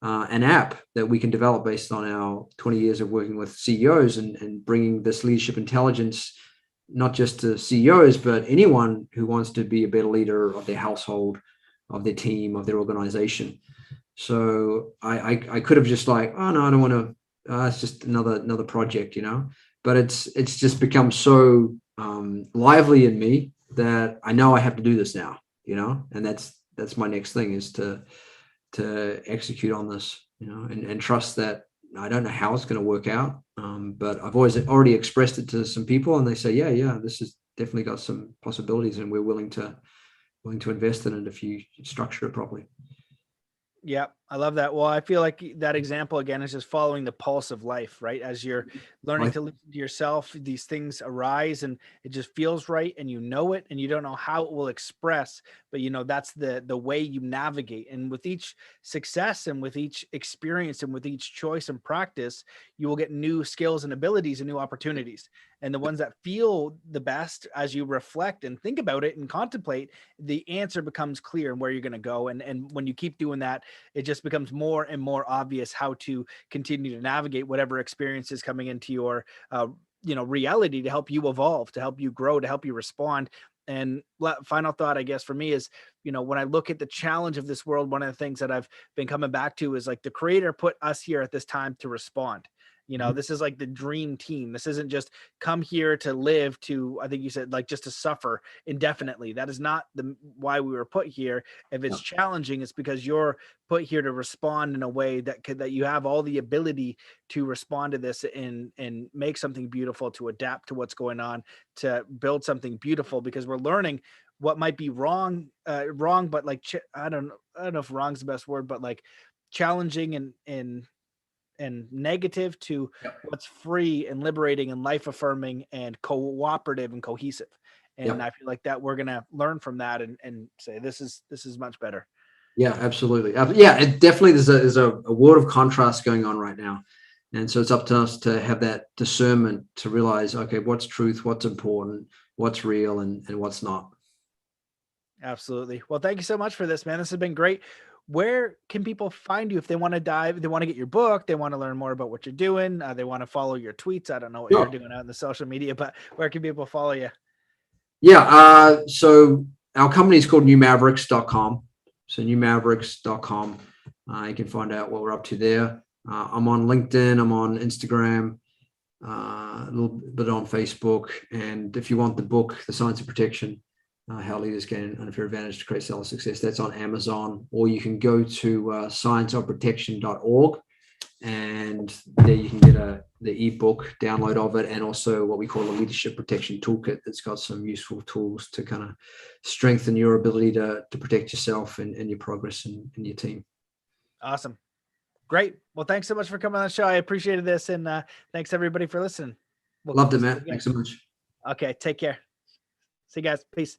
an app that we can develop based on our 20 years of working with CEOs and bringing this leadership intelligence, not just to CEOs, but anyone who wants to be a better leader of their household, of their team, of their organization. So I could have just like, oh no, I don't want to. It's just another project, But it's just become so lively in me that I know I have to do this now, And that's my next thing, is to execute on this, and trust that I don't know how it's going to work out. But I've already expressed it to some people, and they say, yeah, this has definitely got some possibilities, and we're willing to invest in it if you structure it properly. Yeah, I love that. Well, I feel like that example again is just following the pulse of life, right? As you're learning Right? to listen to yourself, these things arise and it just feels right, and you know it and you don't know how it will express, but that's the way you navigate. And with each success and with each experience and with each choice and practice, you will get new skills and abilities and new opportunities. And the ones that feel the best, as you reflect and think about it and contemplate, the answer becomes clear and where you're going to go. And when you keep doing that, it just becomes more and more obvious how to continue to navigate whatever experience is coming into your reality, to help you evolve, to help you grow, to help you respond. And final thought, I guess, for me is, when I look at the challenge of this world, one of the things that I've been coming back to is like the creator put us here at this time to respond. Mhm. This is like the dream team. This isn't just come here to live, to, I think you said, like, just to suffer indefinitely. That is not the why we were put here. If it's Yeah. challenging, it's because you're put here to respond in a way that you have all the ability to respond to this and make something beautiful, to adapt to what's going on, to build something beautiful, because we're learning what might be wrong, but like, I don't know if wrong's the best word, but like challenging and negative, to Yeah. what's free and liberating and life affirming and cooperative and cohesive. And Yeah. I feel like that we're going to learn from that and say, this is much better. Yeah, absolutely. Yeah, it definitely, there's a world of contrast going on right now. And so it's up to us to have that discernment to realize, okay, what's truth, what's important, what's real, and what's not. Absolutely. Well, thank you so much for this, man. This has been great. where can people find you if they want to they want to get your book, they want to learn more about what you're doing, they want to follow your tweets? I don't know what you're doing out in the social media, but where can people follow you? Yeah. So our company is called newmavericks.com. So newmavericks.com. You can find out what we're up to there. I'm on LinkedIn. I'm on Instagram. A little bit on Facebook. And if you want the book, The Science of Protection, How Leaders Gain Unfair Advantage to Create Self Success, that's on Amazon, or you can go to scienceofprotection.org, and there you can get the ebook download of it, and also what we call a leadership protection toolkit that's got some useful tools to kind of strengthen your ability to protect yourself and your progress and your team. Awesome. Great. Well, thanks so much for coming on the show. I appreciated this, and thanks everybody for listening. Loved it, Matt. Thanks so much. Okay, take care. See you guys. Peace.